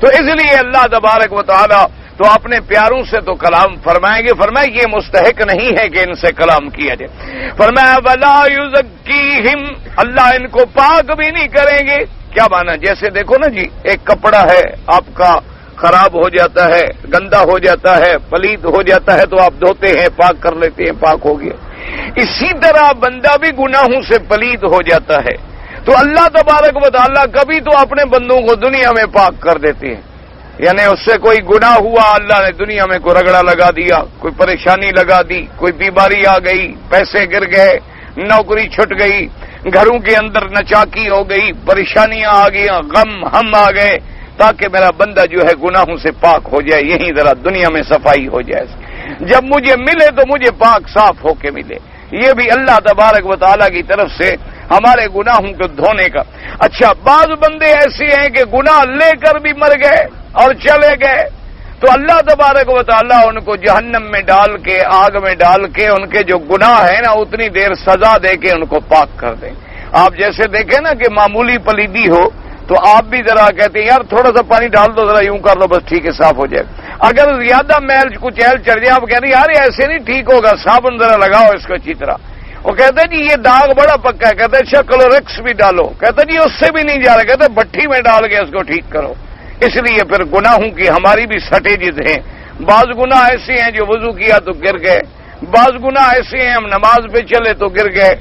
تو اس لیے اللہ تبارک و تعالیٰ تو اپنے پیاروں سے تو کلام فرمائیں گے، فرمایا یہ مستحق نہیں ہے کہ ان سے کلام کیا جائے، فرمایا ولا یزکیہم، اللہ ان کو پاک بھی نہیں کریں گے۔ کیا مانا؟ جیسے دیکھو نا جی، ایک کپڑا ہے آپ کا خراب ہو جاتا ہے، گندا ہو جاتا ہے، پلید ہو جاتا ہے تو آپ دھوتے ہیں، پاک کر لیتے ہیں، پاک ہو گیا۔ اسی طرح بندہ بھی گناہوں سے پلید ہو جاتا ہے، تو اللہ تبارک و تعالیٰ کبھی تو اپنے بندوں کو دنیا میں پاک کر دیتے ہیں، یعنی اس سے کوئی گناہ ہوا، اللہ نے دنیا میں کوئی رگڑا لگا دیا، کوئی پریشانی لگا دی، کوئی بیماری آ گئی، پیسے گر گئے، نوکری چھٹ گئی، گھروں کے اندر نچاکی ہو گئی، پریشانیاں آ گئی، غم ہم آ گئے، تاکہ میرا بندہ جو ہے گناہوں سے پاک ہو جائے، یہیں ذرا دنیا میں صفائی ہو جائے، جب مجھے ملے تو مجھے پاک صاف ہو کے ملے۔ یہ بھی اللہ تبارک و تعالیٰ کی طرف سے ہمارے گناہوں کو دھونے کا۔ اچھا، بعض بندے ایسے ہیں کہ گناہ لے کر بھی مر گئے اور چلے گئے، تو اللہ تبارک و تعالیٰ ان کو جہنم میں ڈال کے، آگ میں ڈال کے، ان کے جو گناہ ہیں نا اتنی دیر سزا دے کے ان کو پاک کر دیں۔ آپ جیسے دیکھیں نا کہ معمولی پلیدی ہو تو آپ بھی ذرا کہتے ہیں یار تھوڑا سا پانی ڈال دو، ذرا یوں کر لو، بس ٹھیک ہے، صاف ہو جائے۔ اگر زیادہ میل کچھ ایل چڑھ جائے، آپ کہتے ہیں یار ایسے نہیں ٹھیک ہوگا، صابن ذرا لگاؤ اس کو اچھی طرح۔ وہ کہتے ہیں جی یہ داغ بڑا پکا ہے، کہتے ہیں اچھا کلورکس بھی ڈالو، کہتے ہیں جی اس سے بھی نہیں جا رہا، کہتے ہیں بھٹی میں ڈال کے اس کو ٹھیک کرو۔ اس لیے پھر گناہوں کی ہماری بھی سٹیجز ہیں، بعض گناہ ایسے ہیں جو وضو کیا تو گر گئے، بعض گناہ ایسے ہیں ہم نماز پہ چلے تو گر گئے،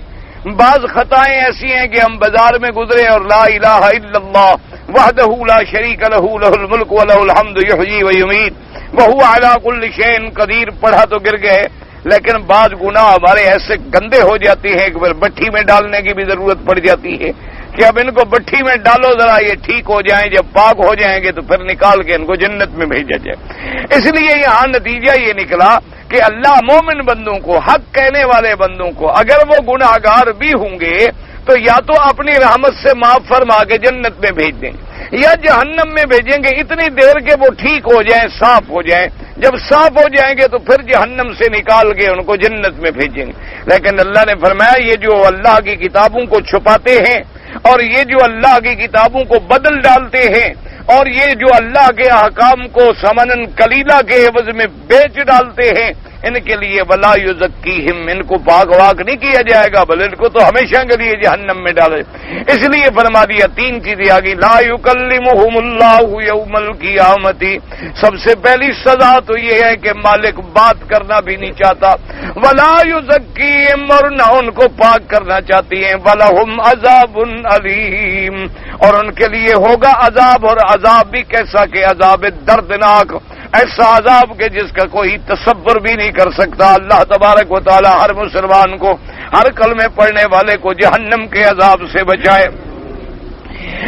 بعض خطائیں ایسی ہیں کہ ہم بازار میں گزرے اور لا الہ الا اللہ وحدہ لا شریک لہ لہ الملک ولہ الحمد یحیی ویمیت وہو علی کل شیء قدیر پڑھا تو گر گئے۔ لیکن بعض گناہ ہمارے ایسے گندے ہو جاتے ہیں کہ پھر بٹھی میں ڈالنے کی بھی ضرورت پڑ جاتی ہے کہ اب ان کو بٹھی میں ڈالو ذرا یہ ٹھیک ہو جائیں، جب پاک ہو جائیں گے تو پھر نکال کے ان کو جنت میں بھیجا جائے۔ اس لیے یہاں نتیجہ یہ نکلا کہ اللہ مومن بندوں کو، حق کہنے والے بندوں کو، اگر وہ گناہ گار بھی ہوں گے تو یا تو اپنی رحمت سے معاف فرما کے جنت میں بھیج دیں گے یا جہنم میں بھیجیں گے، اتنی دیر کے وہ ٹھیک ہو جائیں، صاف ہو جائیں۔ جب صاف ہو جائیں گے تو پھر جہنم سے نکال کے ان کو جنت میں بھیجیں گے۔ لیکن اللہ نے فرمایا یہ جو اللہ کی کتابوں کو چھپاتے ہیں اور یہ جو اللہ کی کتابوں کو بدل ڈالتے ہیں اور یہ جو اللہ کے احکام کو ثمنن قلیلہ کے عوض میں بیچ ڈالتے ہیں، ان کے لیے ولا یزکیہم، ان کو پاک واک نہیں کیا جائے گا بل ان کو تو ہمیشہ کے لیے جہنم میں ڈالے۔ اس لیے فرما دیا تین چیزیں آگئی، لا یکلمہم اللہ یوم القیامۃ، سب سے پہلی سزا تو یہ ہے کہ مالک بات کرنا بھی نہیں چاہتا، ولا یزکیہم، اور نہ ان کو پاک کرنا چاہتی ہیں، ولہم عذاب علیم، اور ان کے لیے ہوگا عذاب، اور عذاب بھی کیسا کہ عذاب دردناک، ایسا عذاب کہ جس کا کوئی تصور بھی نہیں کر سکتا۔ اللہ تبارک و تعالی ہر مسلمان کو، ہر کلمے پڑھنے والے کو جہنم کے عذاب سے بچائے۔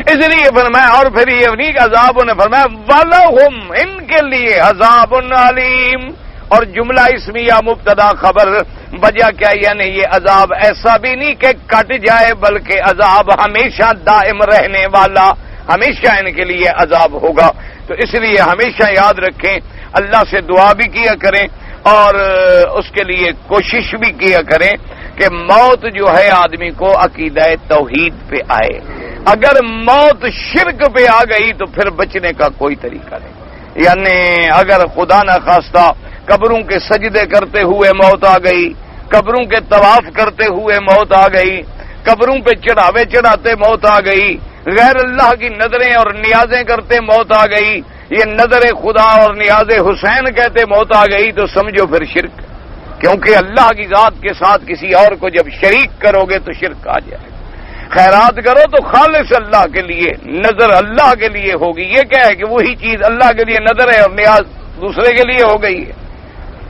اس لیے فرمایا، اور پھر یہ نہیں عذاب نے فرمایا وَلَهُمْ، ان کے لیے عذاب علیم، اور جملہ اسمیہ مبتدا خبر، وجہ کیا؟ یعنی یہ عذاب ایسا بھی نہیں کہ کٹ جائے بلکہ عذاب ہمیشہ دائم رہنے والا، ہمیشہ ان کے لیے عذاب ہوگا۔ تو اس لیے ہمیشہ یاد رکھیں، اللہ سے دعا بھی کیا کریں اور اس کے لیے کوشش بھی کیا کریں کہ موت جو ہے آدمی کو عقیدہ توحید پہ آئے۔ اگر موت شرک پہ آ گئی تو پھر بچنے کا کوئی طریقہ نہیں، یعنی اگر خدا نہ خواستہ قبروں کے سجدے کرتے ہوئے موت آ گئی، قبروں کے طواف کرتے ہوئے موت آ گئی، قبروں پہ چڑھاوے چڑھاتے موت آ گئی، غیر اللہ کی نظریں اور نیازیں کرتے موت آ گئی، یہ نظر خدا اور نیاز حسین کہتے موت آ گئی، تو سمجھو پھر شرک، کیونکہ اللہ کی ذات کے ساتھ کسی اور کو جب شریک کرو گے تو شرک آ جائے۔ خیرات کرو تو خالص اللہ کے لیے، نظر اللہ کے لیے ہوگی، یہ کیا ہے کہ وہی چیز اللہ کے لیے نظر ہے اور نیاز دوسرے کے لیے ہو گئی ہے۔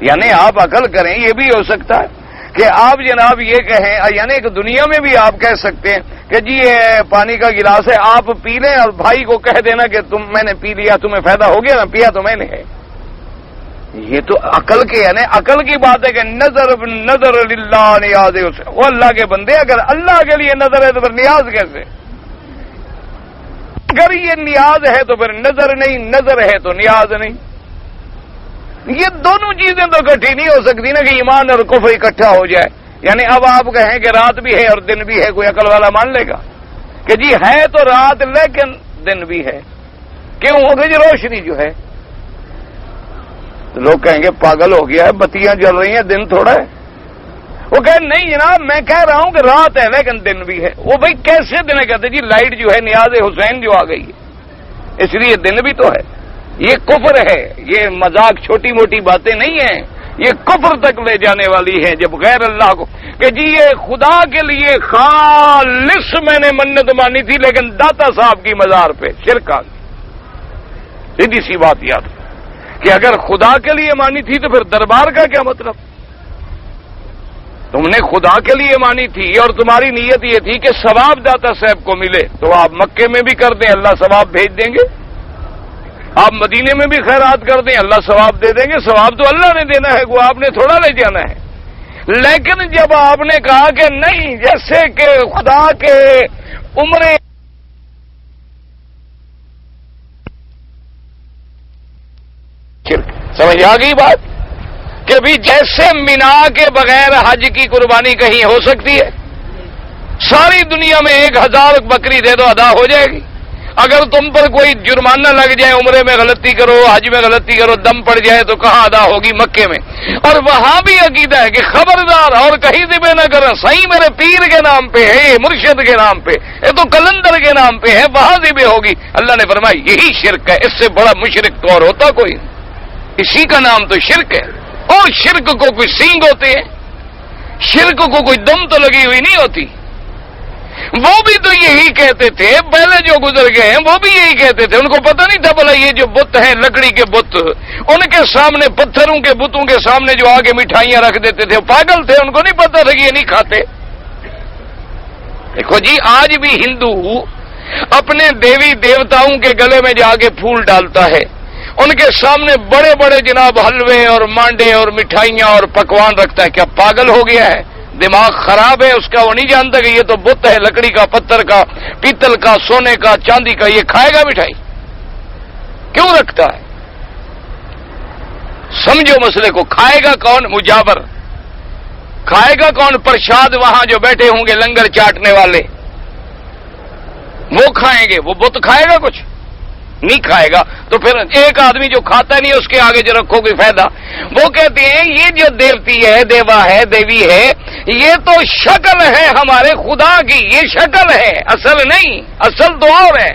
یعنی آپ عقل کریں، یہ بھی ہو سکتا ہے کہ آپ جناب یہ کہیں، یعنی کہ دنیا میں بھی آپ کہہ سکتے ہیں کہ کہ جی یہ پانی کا گلاس ہے آپ پی لیں اور بھائی کو کہہ دینا کہ میں نے پی لیا تمہیں فائدہ ہو گیا نا، پیا تو میں نے ہے. یہ تو عقل کے یعنی عقل کی بات ہے کہ نظر للہ نیاز ہے اسے، وہ اللہ کے بندے، اگر اللہ کے لیے نظر ہے تو پھر نیاز کیسے؟ اگر یہ نیاز ہے تو پھر نظر نہیں، نظر ہے تو نیاز نہیں. یہ دونوں چیزیں تو اکٹھی نہیں ہو سکتی نا کہ ایمان اور کفر اکٹھا ہو جائے. یعنی اب آپ کہیں کہ رات بھی ہے اور دن بھی ہے، کوئی عقل والا مان لے گا کہ جی ہے تو رات لیکن دن بھی ہے؟ کیوں ہوگی جی روشنی جو ہے؟ لوگ کہیں گے پاگل ہو گیا ہے، بتیاں جل رہی ہیں، دن تھوڑا ہے. وہ کہ نہیں جناب میں کہہ رہا ہوں کہ رات ہے لیکن دن بھی ہے. وہ بھائی کیسے دن ہے؟ کہتے جی لائٹ جو ہے نیاز حسین جو آ گئی ہے اس لیے دن بھی تو ہے. یہ کفر ہے، یہ مذاق چھوٹی موٹی باتیں نہیں ہیں، یہ کفر تک لے جانے والی ہے. جب غیر اللہ کو کہ جی یہ خدا کے لیے خالص میں نے منت مانی تھی لیکن داتا صاحب کی مزار پہ شرک آ گئی. سیدھی سی بات یاد کہ اگر خدا کے لیے مانی تھی تو پھر دربار کا کیا مطلب؟ تم نے خدا کے لیے مانی تھی اور تمہاری نیت یہ تھی کہ ثواب داتا صاحب کو ملے تو آپ مکے میں بھی کر دیں اللہ ثواب بھیج دیں گے، آپ مدینے میں بھی خیرات کر دیں اللہ ثواب دے دیں گے. ثواب تو اللہ نے دینا ہے، وہ آپ نے تھوڑا لے جانا ہے. لیکن جب آپ نے کہا کہ نہیں جیسے کہ خدا کے عمرے سمجھ آ گئی بات کہ بھی جیسے مینا کے بغیر حج کی قربانی کہیں ہو سکتی ہے؟ ساری دنیا میں 1000 بکری دے دو ادا ہو جائے گی. اگر تم پر کوئی جرمانہ لگ جائے، عمرے میں غلطی کرو، حج میں غلطی کرو، دم پڑ جائے تو کہاں ادا ہوگی؟ مکے میں. اور وہاں بھی عقیدہ ہے کہ خبردار اور کہیں ذبح نہ کریں، صحیح میرے پیر کے نام پہ ہے، یہ مرشد کے نام پہ، یہ تو کلندر کے نام پہ ہے، وہاں ذبح ہوگی. اللہ نے فرمایا یہی شرک ہے، اس سے بڑا مشرک تو اور ہوتا کوئی، اسی کا نام تو شرک ہے. اور شرک کو کوئی سینگ ہوتے ہیں، شرک کو کوئی دم تو لگی ہوئی نہیں ہوتی. وہ بھی تو یہی کہتے تھے، پہلے جو گزر گئے ہیں وہ بھی یہی کہتے تھے. ان کو پتہ نہیں تھا بھلا یہ جو بت ہیں لکڑی کے بت، ان کے سامنے پتھروں کے بتوں کے سامنے جو آگے مٹھائیاں رکھ دیتے تھے، پاگل تھے، ان کو نہیں پتہ تھا کہ یہ نہیں کھاتے. دیکھو جی آج بھی ہندو اپنے دیوی دیوتاؤں کے گلے میں جا کے پھول ڈالتا ہے، ان کے سامنے بڑے بڑے جناب حلوے اور مانڈے اور مٹھائیاں اور پکوان رکھتا ہے. کیا پاگل ہو گیا ہے؟ دماغ خراب ہے اس کا؟ وہ نہیں جانتا کہ یہ تو بت ہے، لکڑی کا، پتھر کا، پیتل کا، سونے کا، چاندی کا، یہ کھائے گا مٹھائی؟ کیوں رکھتا ہے؟ سمجھو مسئلے کو. کھائے گا کون؟ مجاور. کھائے گا کون؟ پرشاد وہاں جو بیٹھے ہوں گے لنگر چاٹنے والے، وہ کھائیں گے. وہ بت کھائے گا؟ کچھ نہیں کھائے گا. تو پھر ایک آدمی جو کھاتا نہیں اس کے آگے جو رکھو کوئی فائدہ. وہ کہتے ہیں یہ جو دیوتی ہے، دیوا ہے، دیوی ہے، یہ تو شکل ہے ہمارے خدا کی، یہ شکل ہے، اصل نہیں. اصل تو اور ہے.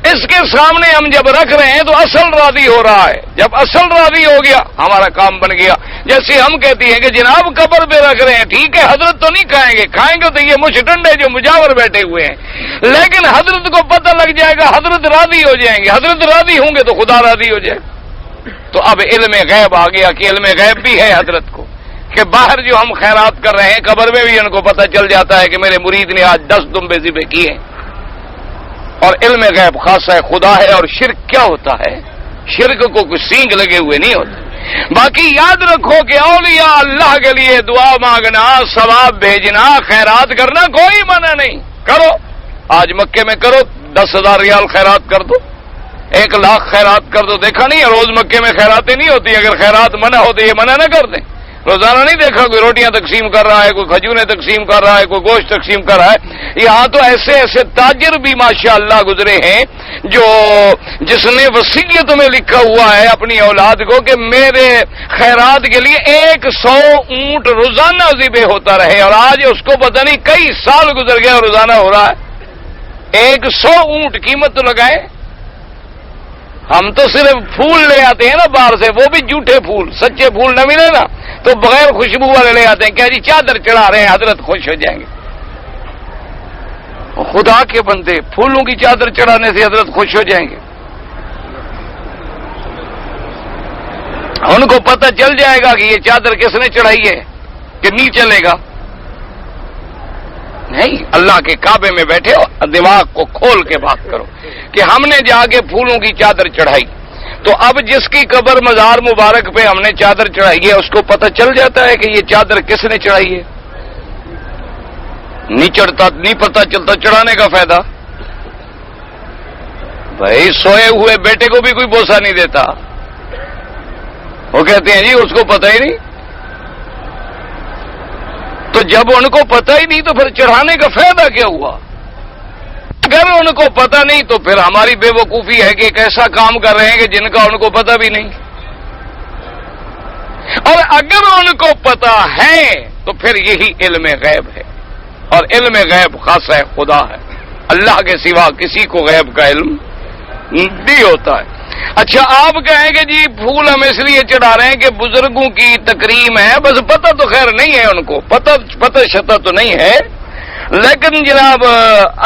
اس کے سامنے ہم جب رکھ رہے ہیں تو اصل راضی ہو رہا ہے. جب اصل راضی ہو گیا ہمارا کام بن گیا. جیسے ہم کہتے ہیں کہ جناب قبر پہ رکھ رہے ہیں، ٹھیک ہے حضرت تو نہیں کھائیں گے، کھائیں گے تو یہ مجھ ڈنڈے جو مجاور بیٹھے ہوئے ہیں. لیکن حضرت کو پتہ لگ جائے گا، حضرت راضی ہو جائیں گے. حضرت راضی ہوں گے تو خدا راضی ہو جائے. تو اب علم غیب آ گیا کہ علم غیب بھی ہے حضرت کو، کہ باہر جو ہم خیرات کر رہے ہیں قبر میں بھی ان کو پتہ چل جاتا ہے کہ میرے مرید نے آج 10 دمبے ذبح کیے. اور علم غیب خاصہ ہے خدا ہے. اور شرک کیا ہوتا ہے؟ شرک کو کوئی سینگ لگے ہوئے نہیں ہوتا. باقی یاد رکھو کہ اولیاء اللہ کے لیے دعا مانگنا، ثواب بھیجنا، خیرات کرنا کوئی منع نہیں. کرو، آج مکے میں کرو، 10,000 ریال خیرات کر دو، 1,00,000 خیرات کر دو. دیکھا نہیں روز مکے میں خیراتیں نہیں ہوتی. اگر خیرات منع ہوتی یہ منع نہ کر دیں. روزانہ نہیں دیکھا کوئی روٹیاں تقسیم کر رہا ہے، کوئی کھجوریں تقسیم کر رہا ہے، کوئی گوشت تقسیم کر رہا ہے. یہاں تو ایسے ایسے تاجر بھی ماشاءاللہ گزرے ہیں جو جس نے وصیت میں لکھا ہوا ہے اپنی اولاد کو کہ میرے خیرات کے لیے 100 اونٹ روزانہ ذبح ہوتا رہے. اور آج اس کو پتہ نہیں کئی سال گزر گیا روزانہ ہو رہا ہے. 100 اونٹ قیمت تو لگائے. ہم تو صرف پھول لے آتے ہیں نا باہر سے، وہ بھی جھوٹے پھول، سچے پھول نہ ملے نا تو بغیر خوشبو والے لے آتے ہیں. کیا جی چادر چڑھا رہے ہیں حضرت خوش ہو جائیں گے. خدا کے بندے پھولوں کی چادر چڑھانے سے حضرت خوش ہو جائیں گے؟ ان کو پتہ چل جائے گا کہ یہ چادر کس نے چڑھائی ہے کہ نہیں چلے گا. نہیں، اللہ کے کعبے میں بیٹھے ہو، دماغ کو کھول کے بات کرو کہ ہم نے جا کے پھولوں کی چادر چڑھائی، تو اب جس کی قبر مزار مبارک پہ ہم نے چادر چڑھائی ہے اس کو پتہ چل جاتا ہے کہ یہ چادر کس نے چڑھائی ہے؟ نہیں پتہ چلتا، چڑھانے کا فائدہ؟ بھائی سوئے ہوئے بیٹے کو بھی کوئی بوسہ نہیں دیتا، وہ کہتے ہیں جی اس کو پتہ ہی نہیں۔ تو جب ان کو پتہ ہی نہیں تو پھر چڑھانے کا فائدہ کیا ہوا؟ اگر ان کو پتہ نہیں تو پھر ہماری بے وقوفی ہے کہ ایک ایسا کام کر رہے ہیں کہ جن کا ان کو پتہ بھی نہیں، اور اگر ان کو پتہ ہے تو پھر یہی علم غیب ہے، اور علم غیب خاص ہے خدا ہے، اللہ کے سوا کسی کو غیب کا علم نہیں ہوتا ہے۔ اچھا آپ کہیں کہ جی پھول ہم اس لیے چڑھا رہے ہیں کہ بزرگوں کی تکریم ہے، بس پتہ تو خیر نہیں ہے ان کو، پتہ شتہ تو نہیں ہے، لیکن جناب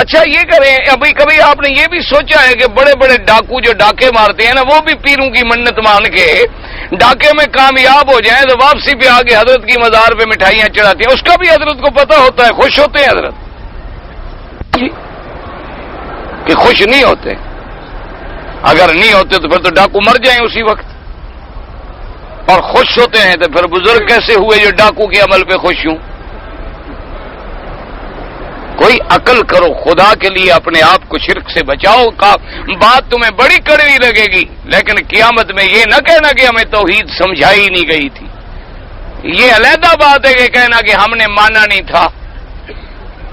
اچھا یہ کریں، ابھی کبھی آپ نے یہ بھی سوچا ہے کہ بڑے بڑے ڈاکو جو ڈاکے مارتے ہیں نا، وہ بھی پیروں کی منت مان کے ڈاکے میں کامیاب ہو جائیں تو واپسی پہ آگے حضرت کی مزار پہ مٹھائیاں چڑھاتی ہیں، اس کا بھی حضرت کو پتہ ہوتا ہے، خوش ہوتے ہیں حضرت کہ خوش نہیں ہوتے؟ اگر نہیں ہوتے تو پھر تو ڈاکو مر جائیں اسی وقت، اور خوش ہوتے ہیں تو پھر بزرگ کیسے ہوئے جو ڈاکو کے عمل پہ خوش ہوں؟ کوئی عقل کرو، خدا کے لیے اپنے آپ کو شرک سے بچاؤ کا بات تمہیں بڑی کڑوی لگے گی، لیکن قیامت میں یہ نہ کہنا کہ ہمیں توحید سمجھائی نہیں گئی تھی، یہ علیحدہ بات ہے کہ کہنا کہ ہم نے مانا نہیں تھا،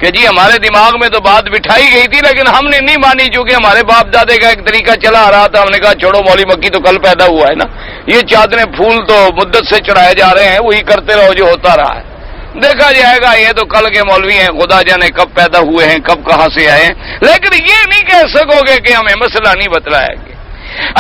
کہ جی ہمارے دماغ میں تو بات بٹھائی گئی تھی لیکن ہم نے نہیں مانی، چونکہ ہمارے باپ دادے کا ایک طریقہ چلا آ رہا تھا، ہم نے کہا چھوڑو مولوی مکی تو کل پیدا ہوا ہے نا، یہ چادریں پھول تو مدت سے چڑھائے جا رہے ہیں، وہی کرتے رہو جو ہوتا رہا ہے، دیکھا جائے گا، یہ تو کل کے مولوی ہیں، خدا جانے کب پیدا ہوئے ہیں، کب کہاں سے آئے ہیں، لیکن یہ نہیں کہہ سکو گے کہ ہمیں مسئلہ نہیں بتلایا گیا۔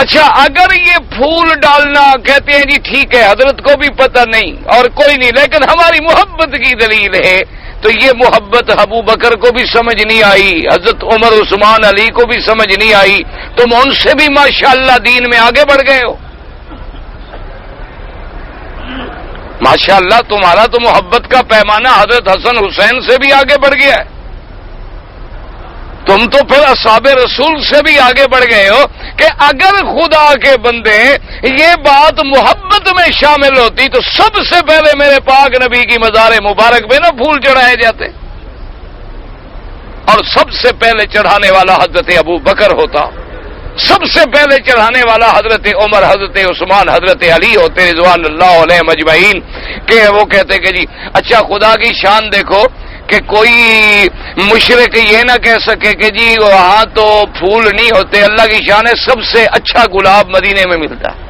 اچھا اگر یہ پھول ڈالنا کہتے ہیں جی ٹھیک ہے، حضرت کو بھی پتہ نہیں اور کوئی نہیں، لیکن ہماری محبت کی دلیل ہے، تو یہ محبت ابو بکر کو بھی سمجھ نہیں آئی، حضرت عمر عثمان علی کو بھی سمجھ نہیں آئی، تم ان سے بھی ماشاءاللہ دین میں آگے بڑھ گئے ہو، ماشاءاللہ تمہارا تو محبت کا پیمانہ حضرت حسن حسین سے بھی آگے بڑھ گیا ہے، تم تو پھر اصحاب رسول سے بھی آگے بڑھ گئے ہو کہ اگر خدا کے بندے یہ بات محبت میں شامل ہوتی تو سب سے پہلے میرے پاک نبی کی مزار مبارک پہ نہ پھول چڑھائے جاتے، اور سب سے پہلے چڑھانے والا حضرت ابو بکر ہوتا، سب سے پہلے چڑھانے والا حضرت عمر، حضرت عثمان، حضرت علی ہوتے رضوان اللہ علیہ مجمعین، کہ وہ کہتے کہ جی اچھا خدا کی شان دیکھو کہ کوئی مشرک یہ نہ کہہ سکے کہ جی وہاں تو پھول نہیں ہوتے، اللہ کی شان ہے سب سے اچھا گلاب مدینے میں ملتا ہے،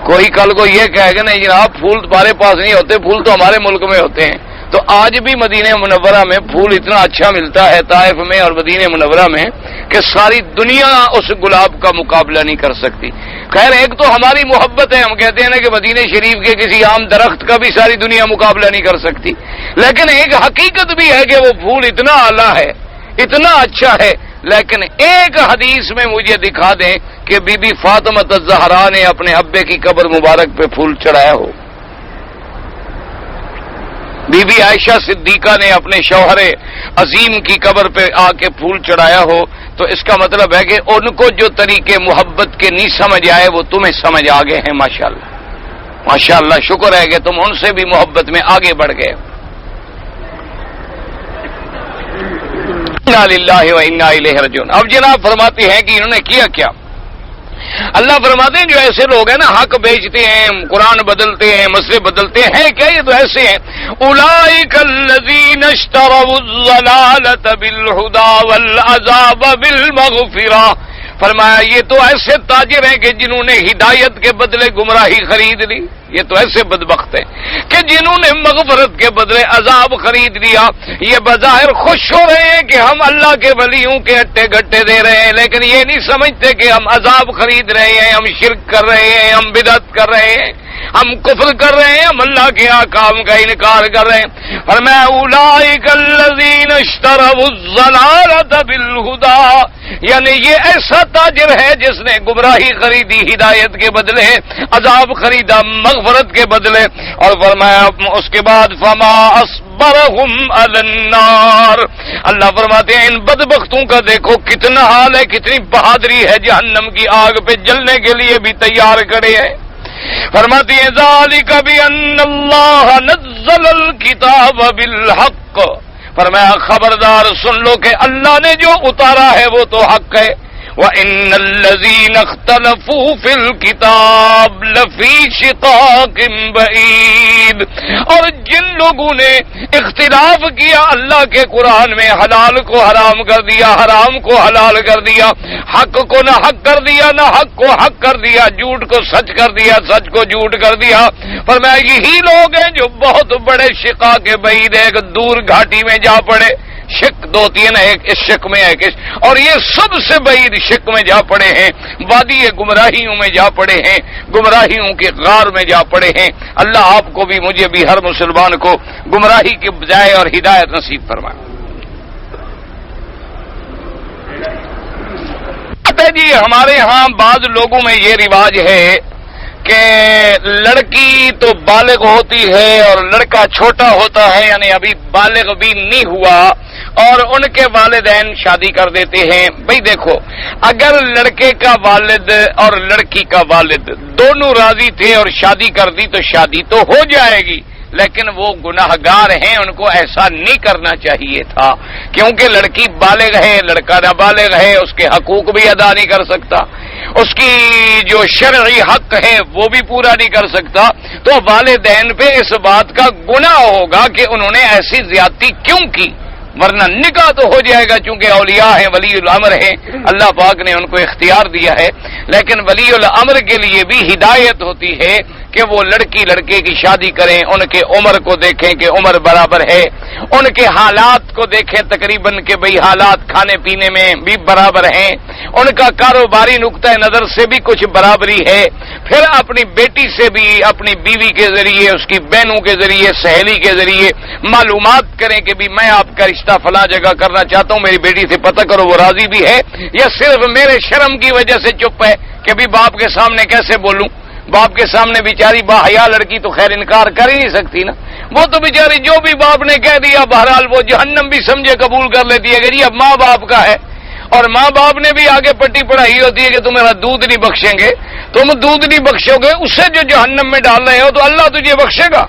کوئی کل کو یہ کہے گا نہیں جناب پھول تمہارے پاس نہیں ہوتے، پھول تو ہمارے ملک میں ہوتے ہیں، تو آج بھی مدینہ منورہ میں پھول اتنا اچھا ملتا ہے طائف میں اور مدینہ منورہ میں کہ ساری دنیا اس گلاب کا مقابلہ نہیں کر سکتی۔ خیر ایک تو ہماری محبت ہے، ہم کہتے ہیں نا کہ مدینہ شریف کے کسی عام درخت کا بھی ساری دنیا مقابلہ نہیں کر سکتی، لیکن ایک حقیقت بھی ہے کہ وہ پھول اتنا اعلیٰ ہے، اتنا اچھا ہے، لیکن ایک حدیث میں مجھے دکھا دیں کہ بی بی فاطمہ الزہرا نے اپنے ابے کی قبر مبارک پہ پھول چڑھایا ہو، بی بی عائشہ صدیقہ نے اپنے شوہر عظیم کی قبر پہ آ کے پھول چڑھایا ہو، تو اس کا مطلب ہے کہ ان کو جو طریقے محبت کے نہیں سمجھ آئے وہ تمہیں سمجھ آ گئے ہیں، ماشاءاللہ ماشاءاللہ، شکر ہے کہ تم ان سے بھی محبت میں آگے بڑھ گئے۔ انا للہ و انا الیہ راجعون۔ اب جناب فرماتے ہیں کہ انہوں نے کیا کیا؟ اللہ فرماتے ہیں جو ایسے لوگ ہیں نا حق بیچتے ہیں، قرآن بدلتے ہیں، مسئلے بدلتے ہیں، کیا یہ تو ایسے ہیں، اولئک الذین اشتروا الضلالۃ بالہدی والعذاب بالمغفرہ، فرمایا یہ تو ایسے تاجر ہیں کہ جنہوں نے ہدایت کے بدلے گمراہی خرید لی، یہ تو ایسے بدبخت ہیں کہ جنہوں نے مغفرت کے بدلے عذاب خرید لیا، یہ بظاہر خوش ہو رہے ہیں کہ ہم اللہ کے ولیوں کے اٹے گٹے دے رہے ہیں، لیکن یہ نہیں سمجھتے کہ ہم عذاب خرید رہے ہیں، ہم شرک کر رہے ہیں، ہم بدعت کر رہے ہیں، ہم کفر کر رہے ہیں، ہم اللہ کے احکام کا انکار کر رہے ہیں۔ فرمایا اولئک الذین اشتروا الضلالۃ بالہدی، یعنی یہ ایسا تاجر ہے جس نے گمراہی خریدی ہدایت کے بدلے، عذاب خریدا مغفرت کے بدلے۔ اور فرمایا اس کے بعد فما اصبرهم علی النار، اللہ فرماتے ہیں ان بدبختوں کا دیکھو کتنا حال ہے، کتنی بہادری ہے، جہنم کی آگ پہ جلنے کے لیے بھی تیار کھڑے ہیں۔ فرماتی ہیں ذالک بان اللہ نزل الکتاب بالحق، فرمایا خبردار سن لو کہ اللہ نے جو اتارا ہے وہ تو حق ہے۔ وَإِنَّ الَّذِينَ اخْتَلَفُوا فِي الْكِتَابِ لَفِي شِقَاقٍ بَعِيدٍ، اور جن لوگوں نے اختلاف کیا اللہ کے قرآن میں، حلال کو حرام کر دیا، حرام کو حلال کر دیا، حق کو نہ حق کر دیا، نہ حق کو حق کر دیا، جھوٹ کو سچ کر دیا، سچ کو جھوٹ کر دیا، فرمایا یہی لوگ ہیں جو بہت بڑے شقاق بعید ہے، ایک دور گھاٹی میں جا پڑے۔ شک دو تین ہے، ایک اس شک میں ایک اس، اور یہ سب سے بعید شک میں جا پڑے ہیں، وادی گمراہیوں میں جا پڑے ہیں، گمراہیوں کے غار میں جا پڑے ہیں۔ اللہ آپ کو بھی مجھے بھی ہر مسلمان کو گمراہی کے بجائے اور ہدایت نصیب فرمائے۔ جی ہمارے ہاں بعض لوگوں میں یہ رواج ہے کہ لڑکی تو بالغ ہوتی ہے اور لڑکا چھوٹا ہوتا ہے، یعنی ابھی بالغ بھی نہیں ہوا، اور ان کے والدین شادی کر دیتے ہیں۔ بھئی دیکھو، اگر لڑکے کا والد اور لڑکی کا والد دونوں راضی تھے اور شادی کر دی تو شادی تو ہو جائے گی، لیکن وہ گناہگار ہیں، ان کو ایسا نہیں کرنا چاہیے تھا، کیونکہ لڑکی بالغ ہے، لڑکا نابالغ ہے، اس کے حقوق بھی ادا نہیں کر سکتا، اس کی جو شرعی حق ہے وہ بھی پورا نہیں کر سکتا، تو والدین پہ اس بات کا گناہ ہوگا کہ انہوں نے ایسی زیادتی کیوں کی، ورنہ نکاح تو ہو جائے گا، چونکہ اولیاء ہیں، ولی الامر ہیں، اللہ پاک نے ان کو اختیار دیا ہے، لیکن ولی الامر کے لیے بھی ہدایت ہوتی ہے کہ وہ لڑکی لڑکے کی شادی کریں، ان کے عمر کو دیکھیں کہ عمر برابر ہے، ان کے حالات کو دیکھیں تقریباً کہ بھئی حالات کھانے پینے میں بھی برابر ہیں، ان کا کاروباری نقطہ نظر سے بھی کچھ برابری ہے، پھر اپنی بیٹی سے بھی اپنی بیوی کے ذریعے، اس کی بہنوں کے ذریعے، سہیلی کے ذریعے معلومات کریں کہ بھی میں آپ کا رشتہ فلاں جگہ کرنا چاہتا ہوں، میری بیٹی سے پتہ کرو وہ راضی بھی ہے یا صرف میرے شرم کی وجہ سے چپ ہے کہ بھی باپ کے سامنے کیسے بولوں، باپ کے سامنے بیچاری باحیا لڑکی تو خیر انکار کر ہی نہیں سکتی نا، وہ تو بیچاری جو بھی باپ نے کہہ دیا بہرحال وہ جہنم بھی سمجھے قبول کر لیتی ہے کہ جی اب ماں باپ کا ہے، اور ماں باپ نے بھی آگے پٹی پڑھائی ہوتی ہے کہ تمہارا دودھ نہیں بخشیں گے، تم دودھ نہیں بخشو گے، اس سے جو جہنم میں ڈال رہے ہو تو اللہ تجھے بخشے گا،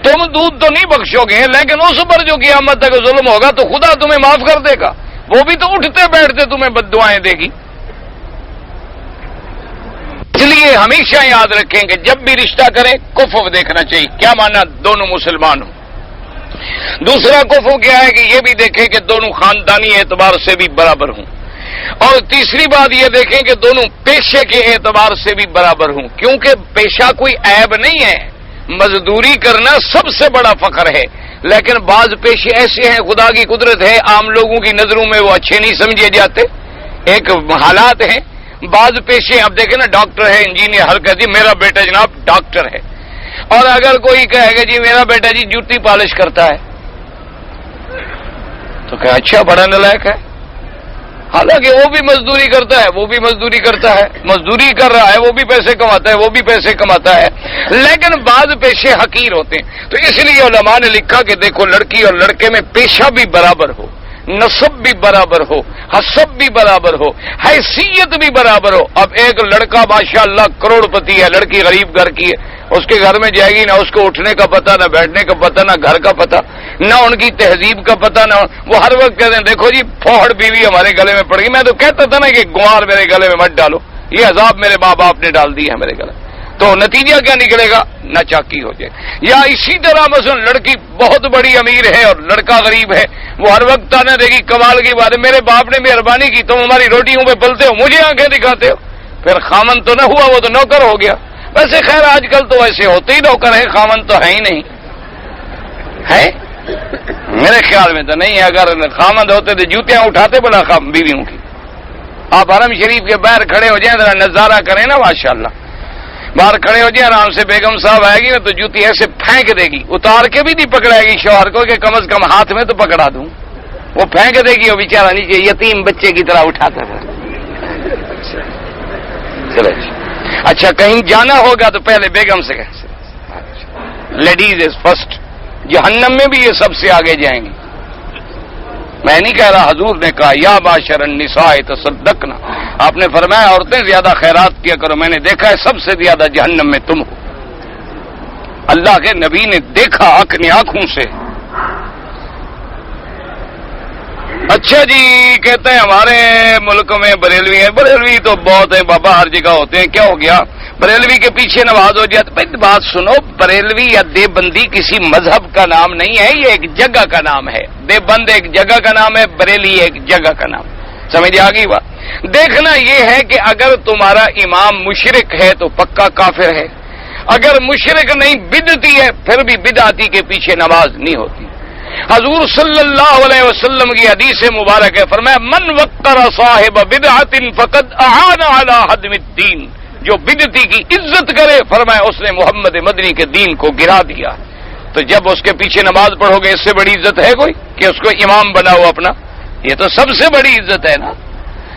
تم دودھ تو نہیں بخشو گے لیکن اس پر جو قیامت تک ظلم ہوگا تو خدا تمہیں معاف کر دے گا، وہ بھی تو اٹھتے بیٹھتے تمہیں بددعائیں دے گی۔ اس لیے ہمیشہ یاد رکھیں کہ جب بھی رشتہ کریں کفو دیکھنا چاہیے، کیا مانا دونوں مسلمان ہوں، دوسرا کفو کیا ہے کہ یہ بھی دیکھیں کہ دونوں خاندانی اعتبار سے بھی برابر ہوں، اور تیسری بات یہ دیکھیں کہ دونوں پیشے کے اعتبار سے بھی برابر ہوں، کیونکہ پیشہ کوئی عیب نہیں ہے، مزدوری کرنا سب سے بڑا فخر ہے، لیکن بعض پیشے ایسے ہیں خدا کی قدرت ہے عام لوگوں کی نظروں میں وہ اچھے نہیں سمجھے جاتے، ایک حالات ہیں، بعض پیشے اب دیکھیں نا ڈاکٹر ہے، انجینئر، ہر کہتی میرا بیٹا جناب ڈاکٹر ہے، اور اگر کوئی کہے گا جی میرا بیٹا جی جوتی پالش کرتا ہے تو کہ اچھا بڑا نالائق ہے، حالانکہ وہ بھی مزدوری کرتا ہے، وہ بھی مزدوری کرتا ہے، مزدوری کر رہا ہے، وہ بھی پیسے کماتا ہے، وہ بھی پیسے کماتا ہے، لیکن بعض پیشے حقیر ہوتے ہیں، تو اس لیے علماء نے لکھا کہ دیکھو لڑکی اور لڑکے میں پیشہ بھی برابر ہو، نسب بھی برابر ہو، حسب بھی برابر ہو، حیثیت بھی برابر ہو۔ اب ایک لڑکا ماشاءاللہ کروڑ پتی ہے، لڑکی غریب گھر کی ہے، اس کے گھر میں جائے گی نہ اس کو اٹھنے کا پتہ، نہ بیٹھنے کا پتہ، نہ گھر کا پتہ، نہ ان کی تہذیب کا پتہ، نہ وہ ہر وقت کہتے ہیں دیکھو جی پھوڑ بیوی ہمارے گلے میں پڑ گئی، میں تو کہتا تھا نا کہ گوار میرے گلے میں مت ڈالو، یہ عذاب میرے ماں باپ نے ڈال دیا ہے میرے گلے، تو نتیجہ کیا نکلے گا؟ ناچاکی ہو جائے۔ یا اسی طرح مثلا لڑکی بہت بڑی امیر ہے اور لڑکا غریب ہے، وہ ہر وقت تانے دے گی کمال کی بات ہے میرے باپ نے مہربانی کی، تم ہماری روٹیوں پہ پلتے ہو، مجھے آنکھیں دکھاتے ہو، پھر خامن تو نہ ہوا، وہ تو نوکر ہو گیا۔ ویسے خیر آج کل تو ایسے ہوتے ہی نوکر ہیں، خامن تو ہے ہی نہیں، ہے میرے خیال میں تو نہیں ہے، اگر خامن ہوتے تو جوتیاں اٹھاتے بلا بیویوں کی۔ آپ حرم شریف کے باہر کھڑے ہو جائیں ذرا نظارہ کریں نا ماشاءاللہ، باہر کھڑے ہو جائے آرام سے، بیگم صاحب آئے گی نا تو جوتی ایسے پھینک دے گی، اتار کے بھی نہیں پکڑائے گی شوہر کو کہ کم از کم ہاتھ میں تو پکڑا دوں، وہ پھینک دے گی، وہ بیچارہ نیچے یتیم بچے کی طرح اٹھاتا تھا۔ چلو اچھا کہیں جانا ہوگا تو پہلے بیگم سے لیڈیز از فرسٹ، جہنم میں بھی یہ سب سے آگے جائیں گی۔ میں نہیں کہہ رہا، حضور نے کہا یا معاشر النساء تصدقنا، آپ نے فرمایا عورتیں زیادہ خیرات کیا کرو، میں نے دیکھا ہے سب سے زیادہ جہنم میں تم ہو۔ اللہ کے نبی نے دیکھا اپنی آنکھوں سے۔ اچھا جی کہتے ہیں ہمارے ملک میں بریلوی ہیں، بریلوی تو بہت ہیں بابا، ہر جگہ ہوتے ہیں، کیا ہو گیا بریلوی کے پیچھے نماز ہو جائے؟ تو بات سنو، بریلوی یا دیوبندی کسی مذہب کا نام نہیں ہے، یہ ایک جگہ کا نام ہے۔ دیوبند ایک جگہ کا نام ہے، بریلی ایک جگہ کا نام، سمجھ آ گئی بات؟ دیکھنا یہ ہے کہ اگر تمہارا امام مشرک ہے تو پکا کافر ہے، اگر مشرک نہیں بدعتی ہے پھر بھی بدعتی کے پیچھے نماز نہیں ہوتی۔ حضور صلی اللہ علیہ وسلم کی حدیث مبارک ہے، فرمایا من وقر صاحب بدعت فقد اعان علی ہدم الدین، جو بدعتی کی عزت کرے فرمایا اس نے محمد مدنی کے دین کو گرا دیا۔ تو جب اس کے پیچھے نماز پڑھو گے اس سے بڑی عزت ہے کوئی کہ اس کو امام بناؤ اپنا؟ یہ تو سب سے بڑی عزت ہے نا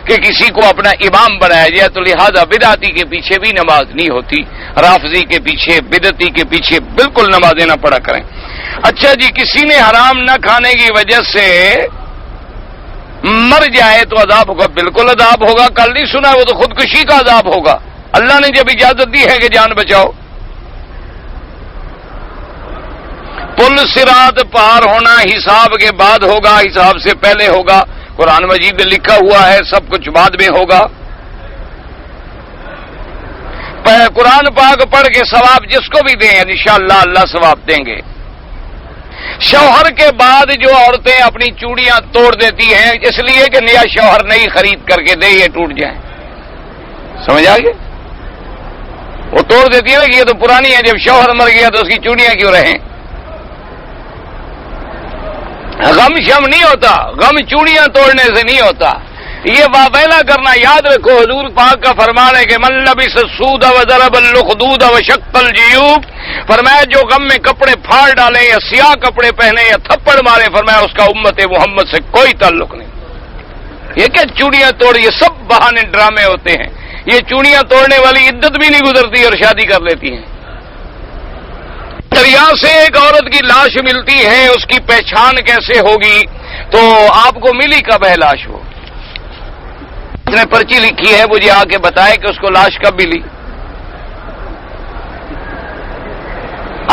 کہ کسی کو اپنا امام بنایا جائے۔ تو لہذا بدعتی کے پیچھے بھی نماز نہیں ہوتی، رافضی کے پیچھے، بدعتی کے پیچھے بالکل نمازیں نہ پڑھا کریں۔ اچھا جی کسی نے حرام نہ کھانے کی وجہ سے مر جائے تو عذاب ہوگا؟ بالکل عذاب ہوگا، کل نہیں سنا وہ تو خودکشی کا عذاب ہوگا، اللہ نے جب اجازت دی ہے کہ جان بچاؤ۔ پل صراط پار ہونا حساب کے بعد ہوگا، حساب سے پہلے ہوگا، قرآن مجید میں لکھا ہوا ہے، سب کچھ بعد میں ہوگا۔ قرآن پاک پڑھ کے ثواب جس کو بھی دیں انشاءاللہ اللہ ثواب دیں گے۔ شوہر کے بعد جو عورتیں اپنی چوڑیاں توڑ دیتی ہیں اس لیے کہ نیا شوہر نئی خرید کر کے دے یہ ٹوٹ جائیں، سمجھ آ گئی؟ وہ توڑ دیتی ہے نا کہ یہ تو پرانی ہے، جب شوہر مر گیا تو اس کی چوڑیاں کیوں رہیں؟ غم شم نہیں ہوتا، غم چوڑیاں توڑنے سے نہیں ہوتا، یہ وابیلا کرنا یاد رکھو۔ حضور پاک کا فرمان ہے کہ من لبس السود وضرب اللخدود وشق الجیوب، فرمایا جو غم میں کپڑے پھاڑ ڈالے یا سیاہ کپڑے پہنے یا تھپڑ مارے فرمایا اس کا امت محمد سے کوئی تعلق نہیں۔ یہ کیا چوڑیاں توڑ، یہ سب بہانے ڈرامے ہوتے ہیں، یہ چوڑیاں توڑنے والی عدت بھی نہیں گزرتی اور شادی کر لیتی ہیں۔ دریا سے ایک عورت کی لاش ملتی ہے، اس کی پہچان کیسے ہوگی؟ تو آپ کو ملی کب ہے لاش؟ وہ اس نے پرچی لکھی ہے، مجھے آ کے بتائے کہ اس کو لاش کب ملی۔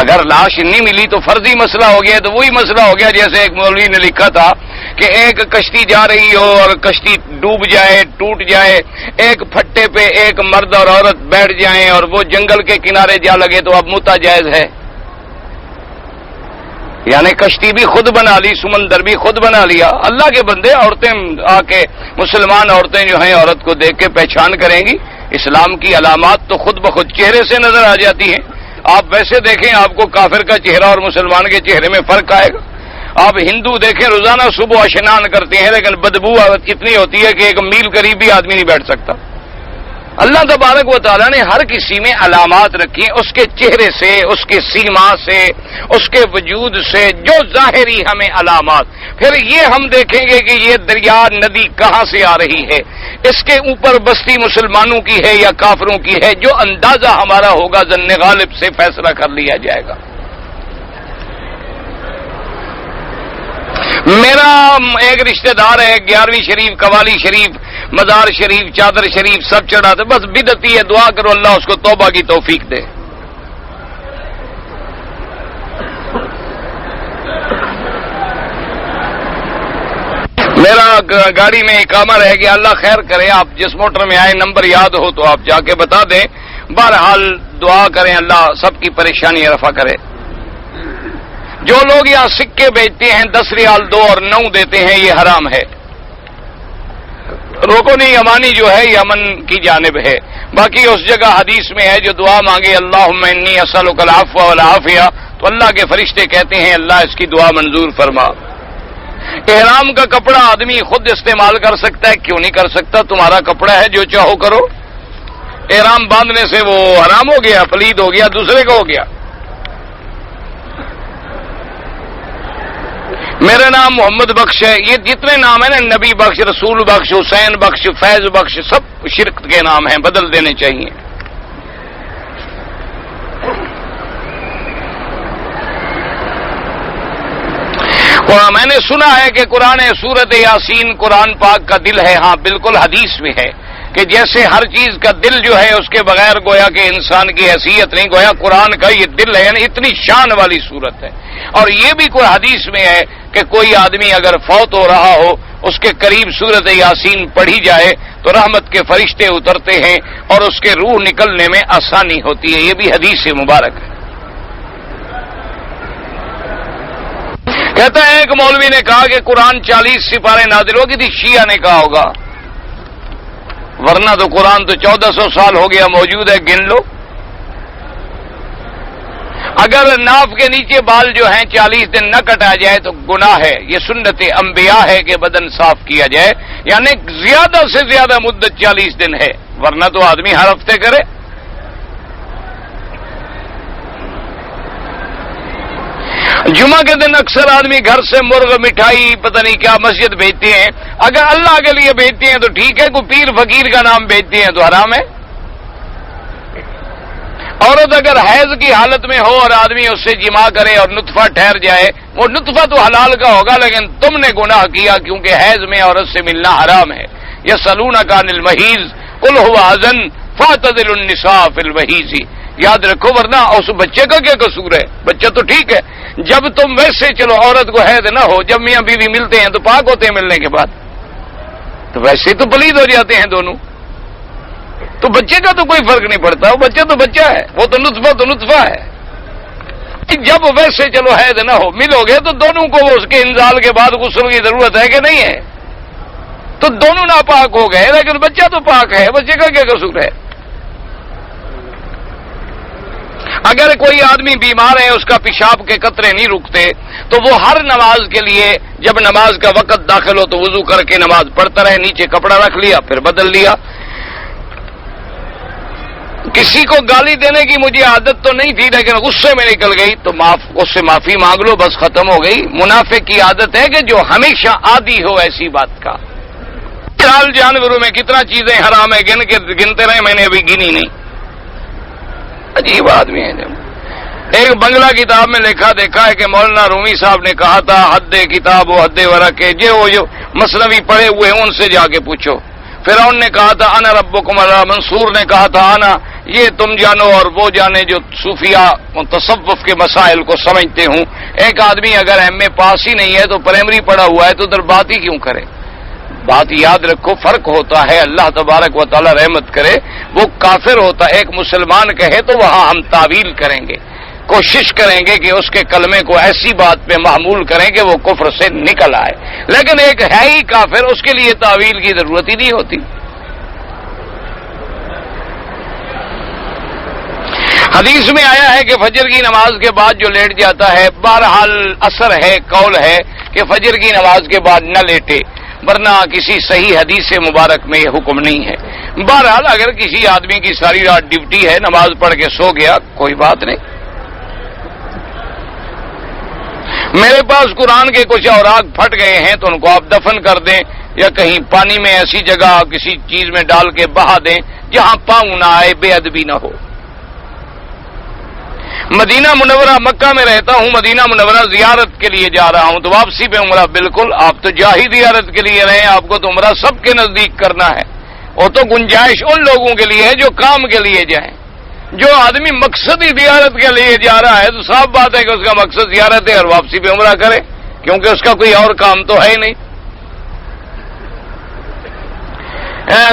اگر لاش نہیں ملی تو فرضی مسئلہ ہو گیا، تو وہی مسئلہ ہو گیا جیسے ایک مولوی نے لکھا تھا کہ ایک کشتی جا رہی ہو اور کشتی ڈوب جائے، ٹوٹ جائے، ایک پھٹے پہ ایک مرد اور عورت بیٹھ جائیں اور وہ جنگل کے کنارے جا لگے تو اب متا جائز ہے؟ یعنی کشتی بھی خود بنا لی، سمندر بھی خود بنا لیا۔ اللہ کے بندے، عورتیں آ کے مسلمان عورتیں جو ہیں عورت کو دیکھ کے پہچان کریں گی۔ اسلام کی علامات تو خود بخود چہرے سے نظر آ جاتی ہیں۔ آپ ویسے دیکھیں آپ کو کافر کا چہرہ اور مسلمان کے چہرے میں فرق آئے گا۔ آپ ہندو دیکھیں روزانہ صبح اشنان کرتے ہیں لیکن بدبو اتنی ہوتی ہے کہ ایک میل قریب بھی آدمی نہیں بیٹھ سکتا۔ اللہ تبارک و تعالیٰ نے ہر کسی میں علامات رکھی ہیں، اس کے چہرے سے، اس کے سیما سے، اس کے وجود سے، جو ظاہری ہمیں علامات۔ پھر یہ ہم دیکھیں گے کہ یہ دریا ندی کہاں سے آ رہی ہے، اس کے اوپر بستی مسلمانوں کی ہے یا کافروں کی ہے، جو اندازہ ہمارا ہوگا ظن غالب سے فیصلہ کر لیا جائے گا۔ میرا ایک رشتہ دار ہے، 11ویں شریف، قوالی شریف، مزار شریف، چادر شریف سب چڑھاتے، بس بدعتی ہے، دعا کرو اللہ اس کو توبہ کی توفیق دے۔ میرا گاڑی میں اقامہ رہ گیا، اللہ خیر کرے، آپ جس موٹر میں آئے نمبر یاد ہو تو آپ جا کے بتا دیں۔ بہرحال دعا کریں اللہ سب کی پریشانی رفع کرے۔ جو لوگ یہاں سکے بیچتے ہیں 10 ریال 2 اور 9 دیتے ہیں یہ حرام ہے۔ روکونی یمانی جو ہے یمن کی جانب ہے، باقی اس جگہ حدیث میں ہے جو دعا مانگے اللہم انی اسألک العفو والعافیہ تو اللہ کے فرشتے کہتے ہیں اللہ اس کی دعا منظور فرما۔ احرام کا کپڑا آدمی خود استعمال کر سکتا ہے، کیوں نہیں کر سکتا؟ تمہارا کپڑا ہے جو چاہو کرو۔ احرام باندھنے سے وہ حرام ہو گیا، پلید ہو گیا، دوسرے کا ہو گیا؟ میرا نام محمد بخش ہے، یہ جتنے نام ہیں نا، نبی بخش، رسول بخش، حسین بخش، فیض بخش، سب شرک کے نام ہیں، بدل دینے چاہیے۔ اور میں نے سنا ہے کہ قرآن سورت یاسین قرآن پاک کا دل ہے۔ ہاں بالکل، حدیث میں ہے کہ جیسے ہر چیز کا دل جو ہے اس کے بغیر گویا کہ انسان کی حیثیت نہیں، گویا قرآن کا یہ دل ہے، یعنی اتنی شان والی صورت ہے۔ اور یہ بھی کوئی حدیث میں ہے کہ کوئی آدمی اگر فوت ہو رہا ہو، اس کے قریب سورت یاسین پڑھی جائے تو رحمت کے فرشتے اترتے ہیں اور اس کے روح نکلنے میں آسانی ہوتی ہے۔ یہ بھی حدیث مبارک ہے۔ کہتا ہے ایک مولوی نے کہا کہ قرآن 40 سپارے نازل ہوگی تھی، شیعہ نے کہا ہوگا، ورنہ تو قرآن تو 1400 سال ہو گیا موجود ہے، گن لو۔ اگر ناف کے نیچے بال جو ہیں 40 دن نہ کٹا جائے تو گناہ ہے، یہ سنت انبیاء ہے کہ بدن صاف کیا جائے، یعنی زیادہ سے زیادہ مدت 40 دن ہے، ورنہ تو آدمی ہر ہفتے کرے۔ جمعہ کے دن اکثر آدمی گھر سے مرغ، مٹھائی، پتہ نہیں کیا مسجد بھیجتے ہیں۔ اگر اللہ کے لیے بھیجتے ہیں تو ٹھیک ہے، کوئی پیر فقیر کا نام بھیجتے ہیں تو حرام ہے۔ عورت اگر حیض کی حالت میں ہو اور آدمی اس سے جماع کرے اور نطفہ ٹھہر جائے، وہ نطفہ تو حلال کا ہوگا، لیکن تم نے گناہ کیا کیونکہ حیض میں عورت سے ملنا حرام ہے۔ یسألونک عن المحیض قل هو اذن فاعتزلوا النساء فی المحیض۔ یاد رکھو، ورنہ اس بچے کا کیا قصور ہے؟ بچہ تو ٹھیک ہے، جب تم ویسے چلو عورت کو حیض نہ ہو، جب میاں بیوی ملتے ہیں تو پاک ہوتے ہیں ملنے کے بعد، تو ویسے تو پلید ہو جاتے ہیں دونوں، تو بچے کا تو کوئی فرق نہیں پڑتا، وہ بچہ تو بچہ ہے، وہ تو نطفہ ہے۔ جب ویسے چلو حیض نہ ہو، ملو گے تو دونوں کو اس کے انزال کے بعد غسل کی ضرورت ہے کہ نہیں ہے؟ تو دونوں ناپاک ہو گئے، لیکن بچہ تو پاک ہے، بچے کا کیا قصور ہے؟ اگر کوئی آدمی بیمار ہے، اس کا پیشاب کے قطرے نہیں رکتے، تو وہ ہر نماز کے لیے جب نماز کا وقت داخل ہو تو وضو کر کے نماز پڑھتا رہے، نیچے کپڑا رکھ لیا پھر بدل لیا۔ کسی کو گالی دینے کی مجھے عادت تو نہیں تھی، لیکن غصے میں نکل گئی تو اس سے معافی مانگ لو، بس ختم ہو گئی۔ منافق کی عادت ہے کہ جو ہمیشہ عادی ہو ایسی بات کا۔ حلال جانوروں میں کتنا چیزیں حرام ہے، گنتے رہے، میں نے ابھی گنی نہیں۔ عجیب آدمی ہے۔ ایک بنگلہ کتاب میں لکھا دیکھا ہے کہ مولانا رومی صاحب نے کہا تھا حد کتاب و حد ورق کے جو مثنوی پڑھے ہوئے ہیں ان سے جا کے پوچھو۔ فرعون نے کہا تھا انا ربکم اللہ، منصور نے کہا تھا انا، یہ تم جانو اور وہ جانے جو صوفیہ تصوف کے مسائل کو سمجھتے ہوں۔ ایک آدمی اگر ایم اے پاس ہی نہیں ہے تو پرائمری پڑھا ہوا ہے تو ادھر بات ہی کیوں کرے؟ بات یاد رکھو، فرق ہوتا ہے، اللہ تبارک و تعالی رحمت کرے، وہ کافر ہوتا ہے، ایک مسلمان کہے تو وہاں ہم تعویل کریں گے، کوشش کریں گے کہ اس کے کلمے کو ایسی بات پہ معمول کریں کہ وہ کفر سے نکل آئے، لیکن ایک ہے ہی کافر، اس کے لیے تعویل کی ضرورت ہی نہیں ہوتی۔ حدیث میں آیا ہے کہ فجر کی نماز کے بعد جو لیٹ جاتا ہے، بہرحال اثر ہے، قول ہے کہ فجر کی نماز کے بعد نہ لیٹے، ورنہ کسی صحیح حدیث مبارک میں یہ حکم نہیں ہے۔ بہرحال اگر کسی آدمی کی ساری رات ڈیوٹی ہے، نماز پڑھ کے سو گیا، کوئی بات نہیں۔ میرے پاس قرآن کے کچھ اوراق پھٹ گئے ہیں تو ان کو آپ دفن کر دیں یا کہیں پانی میں ایسی جگہ کسی چیز میں ڈال کے بہا دیں جہاں پاؤں نہ آئے، بے ادبی نہ ہو۔ مدینہ منورہ، مکہ میں رہتا ہوں، مدینہ منورہ زیارت کے لیے جا رہا ہوں تو واپسی پہ عمرہ، بالکل آپ تو جا ہی زیارت کے لیے رہے، آپ کو تو عمرہ سب کے نزدیک کرنا ہے، وہ تو گنجائش ان لوگوں کے لیے ہے جو کام کے لیے جائیں۔ جو آدمی مقصد ہی زیارت کے لیے جا رہا ہے تو صاف بات ہے کہ اس کا مقصد زیارت ہے اور واپسی پہ عمرہ کرے، کیونکہ اس کا کوئی اور کام تو ہے ہی نہیں۔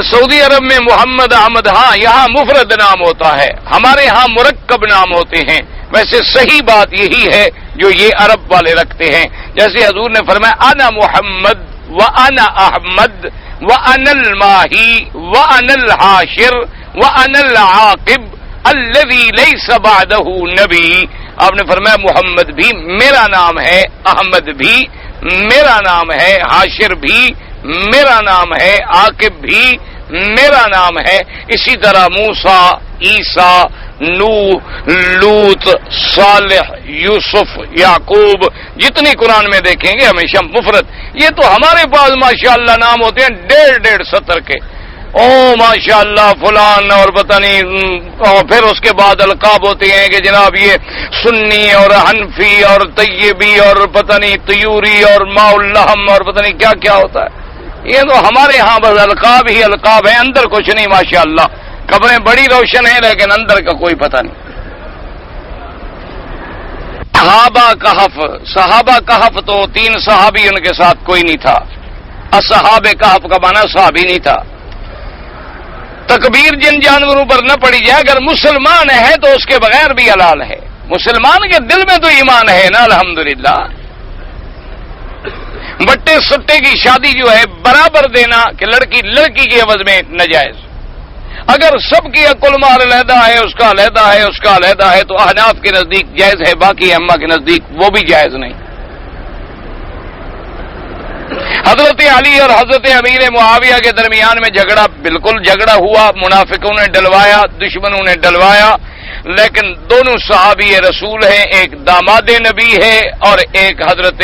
سعودی عرب میں محمد احمد، ہاں یہاں مفرد نام ہوتا ہے، ہمارے ہاں مرکب نام ہوتے ہیں، ویسے صحیح بات یہی ہے جو یہ عرب والے رکھتے ہیں، جیسے حضور نے فرمایا انا محمد وانا احمد وانا الماہی وانا الحاشر وانا العاقب الذی لیس بعدہ نبی۔ آپ نے فرمایا محمد بھی میرا نام ہے، احمد بھی میرا نام ہے، حاشر بھی میرا نام ہے، عاقب بھی میرا نام ہے. اسی طرح موسیٰ، عیسیٰ، نوح، لوط، صالح، یوسف، یعقوب، جتنی قرآن میں دیکھیں گے ہمیشہ مفرد. یہ تو ہمارے پاس ماشاءاللہ نام ہوتے ہیں 150 70 کے. او ماشاءاللہ فلان اور پتہ نہیں، اور پھر اس کے بعد القاب ہوتے ہیں کہ جناب یہ سنی اور حنفی اور طیبی اور پتہ نہیں طیوری اور ماء اللحم اور پتہ نہیں کیا کیا ہوتا ہے. یہ تو ہمارے ہاں بس القاب ہی القاب ہیں، اندر کچھ نہیں. ماشاءاللہ قبریں بڑی روشن ہیں لیکن اندر کا کوئی پتہ نہیں. صحابہ کہف تو 3 صحابی ان کے ساتھ کوئی نہیں تھا. اصحاب کہف کا معنی صحابی نہیں تھا. تکبیر جن جانوروں پر نہ پڑی جائے، اگر مسلمان ہے تو اس کے بغیر بھی حلال ہے. مسلمان کے دل میں تو ایمان ہے نا الحمدللہ. بٹے سٹے کی شادی جو ہے برابر دینا کہ لڑکی لڑکی کے عوض میں ناجائز. اگر سب کی کل مہر علیحدہ ہے، اس کا علیحدہ ہے، اس کا علیحدہ ہے تو احناف کے نزدیک جائز ہے، باقی ائمہ کے نزدیک وہ بھی جائز نہیں. حضرت علی اور حضرت امیر معاویہ کے درمیان میں جھگڑا، بالکل جھگڑا ہوا، منافقوں نے ڈلوایا، دشمنوں نے ڈلوایا، لیکن دونوں صحابی رسول ہیں. ایک داماد نبی ہے اور ایک حضرت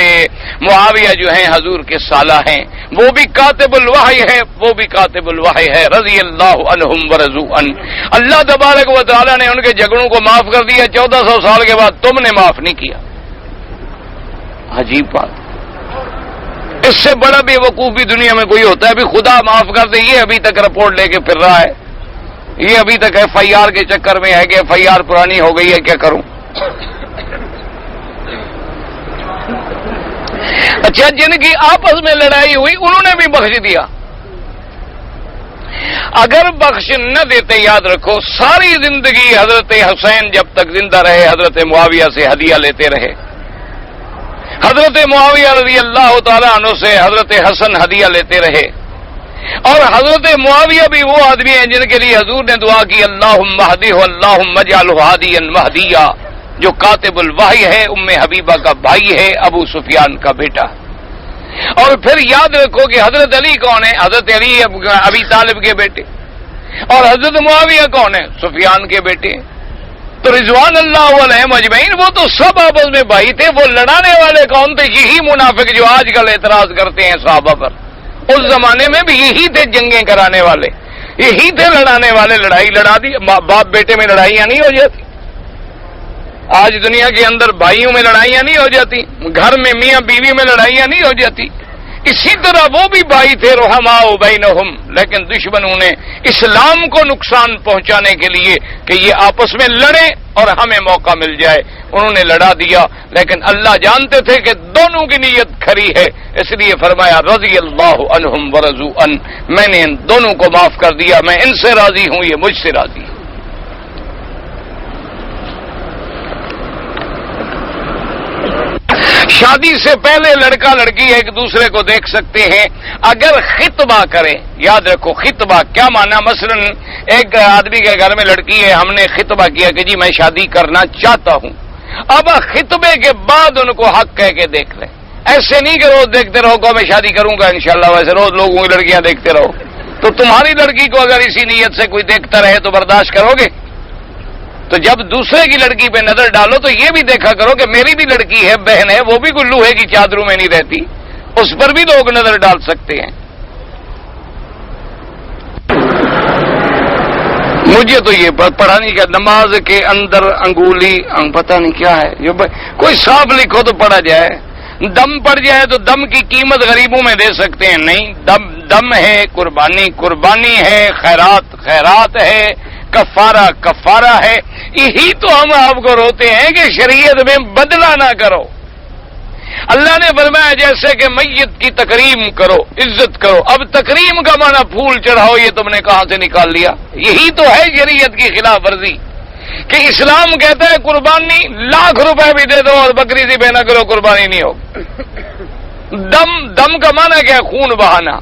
معاویہ جو ہیں حضور کے سالہ ہیں. وہ بھی کاتب الوحی ہے، وہ بھی کاتب الوحی ہے. رضی اللہ عنہم ورضوا عنہ. اللہ تبارک و تعالی نے ان کے جھگڑوں کو معاف کر دیا. 1400 سال کے بعد تم نے معاف نہیں کیا. عجیب بات. اس سے بڑا بے وقوف بھی دنیا میں کوئی ہوتا ہے؟ ابھی خدا معاف کر دے، یہ ابھی تک رپورٹ لے کے پھر رہا ہے. یہ ابھی تک ایف آئی آر کے چکر میں ہے کہ ایف آئی آر پرانی ہو گئی ہے، کیا کروں. اچھا، جن کی آپس میں لڑائی ہوئی انہوں نے بھی بخش دیا. اگر بخش نہ دیتے، یاد رکھو ساری زندگی حضرت حسین جب تک زندہ رہے حضرت معاویہ سے ہدیہ لیتے رہے. حضرت معاویہ رضی اللہ تعالیٰ عنہ سے حضرت حسن ہدیہ لیتے رہے. اور حضرت معاویہ بھی وہ آدمی ہیں جن کے لیے حضور نے دعا کی اللہم اہدہ اللہم اجعلہ ہادیا مہدیا، جو کاتب الوحی ہے، ام حبیبہ کا بھائی ہے، ابو سفیان کا بیٹا. اور پھر یاد رکھو کہ حضرت علی کون ہے؟ حضرت علی ابی طالب کے بیٹے. اور حضرت معاویہ کون ہے؟ سفیان کے بیٹے. تو رضوان اللہ علیہم اجمعین وہ تو سب آپس میں بھائی تھے. وہ لڑانے والے کون تھے؟ یہی منافق جو آج کل اعتراض کرتے ہیں صحابہ پر. اس زمانے میں بھی یہی تھے جنگیں کرانے والے، یہی تھے لڑانے والے. لڑائی لڑا دی، باپ بیٹے میں لڑائیاں نہیں ہو جاتی. آج دنیا کے اندر بھائیوں میں لڑائیاں نہیں ہو جاتی، گھر میں میاں بیوی میں لڑائیاں نہیں ہو جاتی. اسی طرح وہ بھی بھائی تھے رحماء بینہم، لیکن دشمنوں نے اسلام کو نقصان پہنچانے کے لیے کہ یہ آپس میں لڑیں اور ہمیں موقع مل جائے، انہوں نے لڑا دیا. لیکن اللہ جانتے تھے کہ دونوں کی نیت کھری ہے، اس لیے فرمایا رضی اللہ عنہم ورضوا عنہ، میں نے ان دونوں کو معاف کر دیا، میں ان سے راضی ہوں، یہ مجھ سے راضی ہے. شادی سے پہلے لڑکا لڑکی ایک دوسرے کو دیکھ سکتے ہیں اگر خطبہ کریں. یاد رکھو خطبہ کیا معنی. مثلا ایک آدمی کے گھر میں لڑکی ہے، ہم نے خطبہ کیا کہ جی میں شادی کرنا چاہتا ہوں. اب خطبے کے بعد ان کو حق کہہ کے دیکھ لیں. ایسے نہیں کہ روز دیکھتے رہو کہ میں شادی کروں گا انشاءاللہ، ویسے روز لوگوں کی لڑکیاں دیکھتے رہو. تو تمہاری لڑکی کو اگر اسی نیت سے کوئی دیکھتا رہے تو برداشت کرو گے؟ تو جب دوسرے کی لڑکی پہ نظر ڈالو تو یہ بھی دیکھا کرو کہ میری بھی لڑکی ہے، بہن ہے، وہ بھی کوئی لوہے کی چادروں میں نہیں رہتی، اس پر بھی لوگ نظر ڈال سکتے ہیں. مجھے تو یہ پڑھا نہیں کہ نماز کے اندر انگولی پتہ نہیں کیا ہے، یہ کوئی صاف لکھو تو پڑھا جائے. دم پڑ جائے تو دم کی قیمت غریبوں میں دے سکتے ہیں. نہیں، دم ہے، قربانی ہے، خیرات ہے، کفارہ ہے. یہی تو ہم آپ کو روتے ہیں کہ شریعت میں بدلہ نہ کرو. اللہ نے فرمایا جیسے کہ میت کی تکریم کرو، عزت کرو. اب تکریم کا معنی پھول چڑھاؤ، یہ تم نے کہاں سے نکال لیا؟ یہی تو ہے شریعت کی خلاف ورزی کہ اسلام کہتا ہے قربانی لاکھ روپے بھی دے دو اور بکری سی بے نہ کرو، قربانی نہیں ہوگی. دم کا معنی کیا ہے؟ خون بہانا،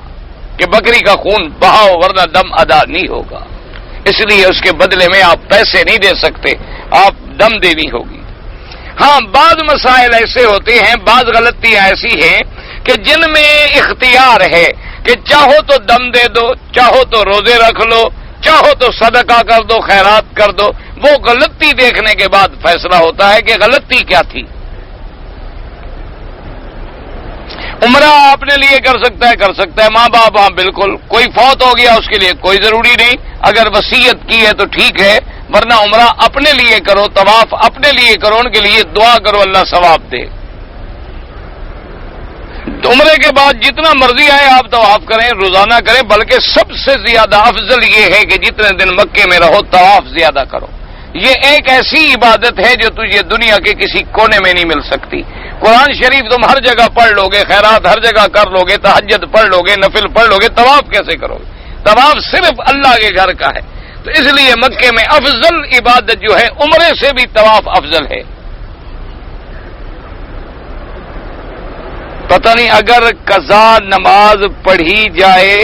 کہ بکری کا خون بہاؤ ورنہ دم ادا نہیں ہوگا. اس لیے اس کے بدلے میں آپ پیسے نہیں دے سکتے، آپ دم دینی ہوگی. ہاں بعض مسائل ایسے ہوتے ہیں، بعض غلطیاں ایسی ہیں کہ جن میں اختیار ہے کہ چاہو تو دم دے دو، چاہو تو روزے رکھ لو، چاہو تو صدقہ کر دو، خیرات کر دو، وہ غلطی دیکھنے کے بعد فیصلہ ہوتا ہے کہ غلطی کیا تھی۔ عمرہ اپنے لیے کر سکتا ہے، ماں باپ، ہاں بالکل، کوئی فوت ہو گیا اس کے لیے کوئی ضروری نہیں، اگر وصیت کی ہے تو ٹھیک ہے، ورنہ عمرہ اپنے لیے کرو، طواف اپنے لیے کرو، ان کے لیے دعا کرو اللہ ثواب دے۔ عمرے کے بعد جتنا مرضی آئے آپ طواف کریں، روزانہ کریں، بلکہ سب سے زیادہ افضل یہ ہے کہ جتنے دن مکے میں رہو طواف زیادہ کرو۔ یہ ایک ایسی عبادت ہے جو تجھے دنیا کے کسی کونے میں نہیں مل سکتی۔ قرآن شریف تم ہر جگہ پڑھ لو گے، خیرات ہر جگہ کر لو گے، تہجد پڑھ لو گے، نفل پڑھ لو گے، طواف کیسے کرو گے؟ طواف صرف اللہ کے گھر کا ہے، تو اس لیے مکے میں افضل عبادت جو ہے عمرے سے بھی طواف افضل ہے۔ پتہ نہیں اگر قضا نماز پڑھی جائے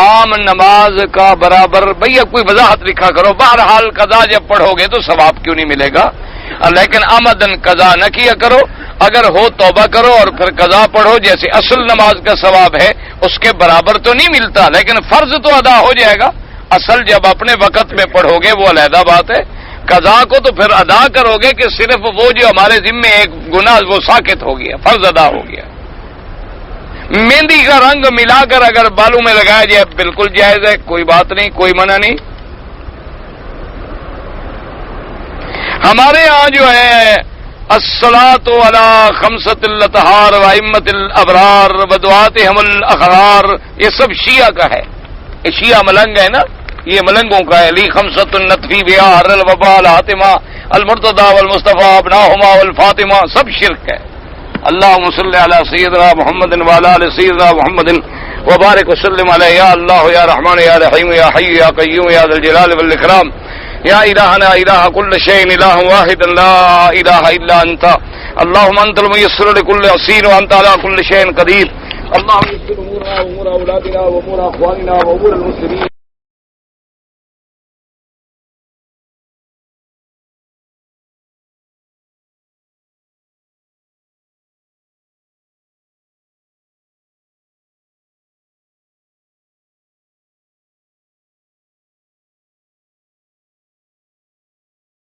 عام نماز کا برابر، بھیا کوئی وضاحت لکھا کرو، بہرحال قضا جب پڑھو گے تو ثواب کیوں نہیں ملے گا، لیکن آمدن قضا نہ کیا کرو، اگر ہو توبہ کرو اور پھر قضا پڑھو، جیسے اصل نماز کا ثواب ہے اس کے برابر تو نہیں ملتا، لیکن فرض تو ادا ہو جائے گا۔ اصل جب اپنے وقت میں پڑھو گے وہ علیحدہ بات ہے، قضا کو تو پھر ادا کرو گے کہ صرف وہ جو ہمارے ذمے ایک گناہ وہ ساقط ہو گیا، فرض ادا ہو گیا۔ مہندی کا رنگ ملا کر اگر بالوں میں لگایا جائے بالکل جائز ہے، کوئی بات نہیں، کوئی منع نہیں۔ ہمارے ہاں جو ہے الصلاۃ علی خمسۃ الاطہار و ائمۃ الابرار و دعاتہم الاخرار، یہ سب شیعہ کا ہے، یہ شیعہ ملنگ ہے نا، یہ ملنگوں کا ہے۔ لی خمسۃ النطفی بہا حر الوبا الحاتمہ المرتضی والمصطفیٰ ابناہما والفاطمہ، سب شرک ہے۔ اللہم صلی علی سیدنا محمد وعلی آل سیدنا محمد وبارک وسلم علیہ، یا اللہ یا رحمان یا رحیم یا حی یا قیوم یا ذی الجلال والاکرام، یا الہنا الہ کل شیء الہ واحد لا الہ الا انت، اللہم انت المیسر لکل عسیر وانت علی کل شیء قدیر، اللہم یسر امورنا وامور اولادنا وامور اخواننا وامور المسلمین۔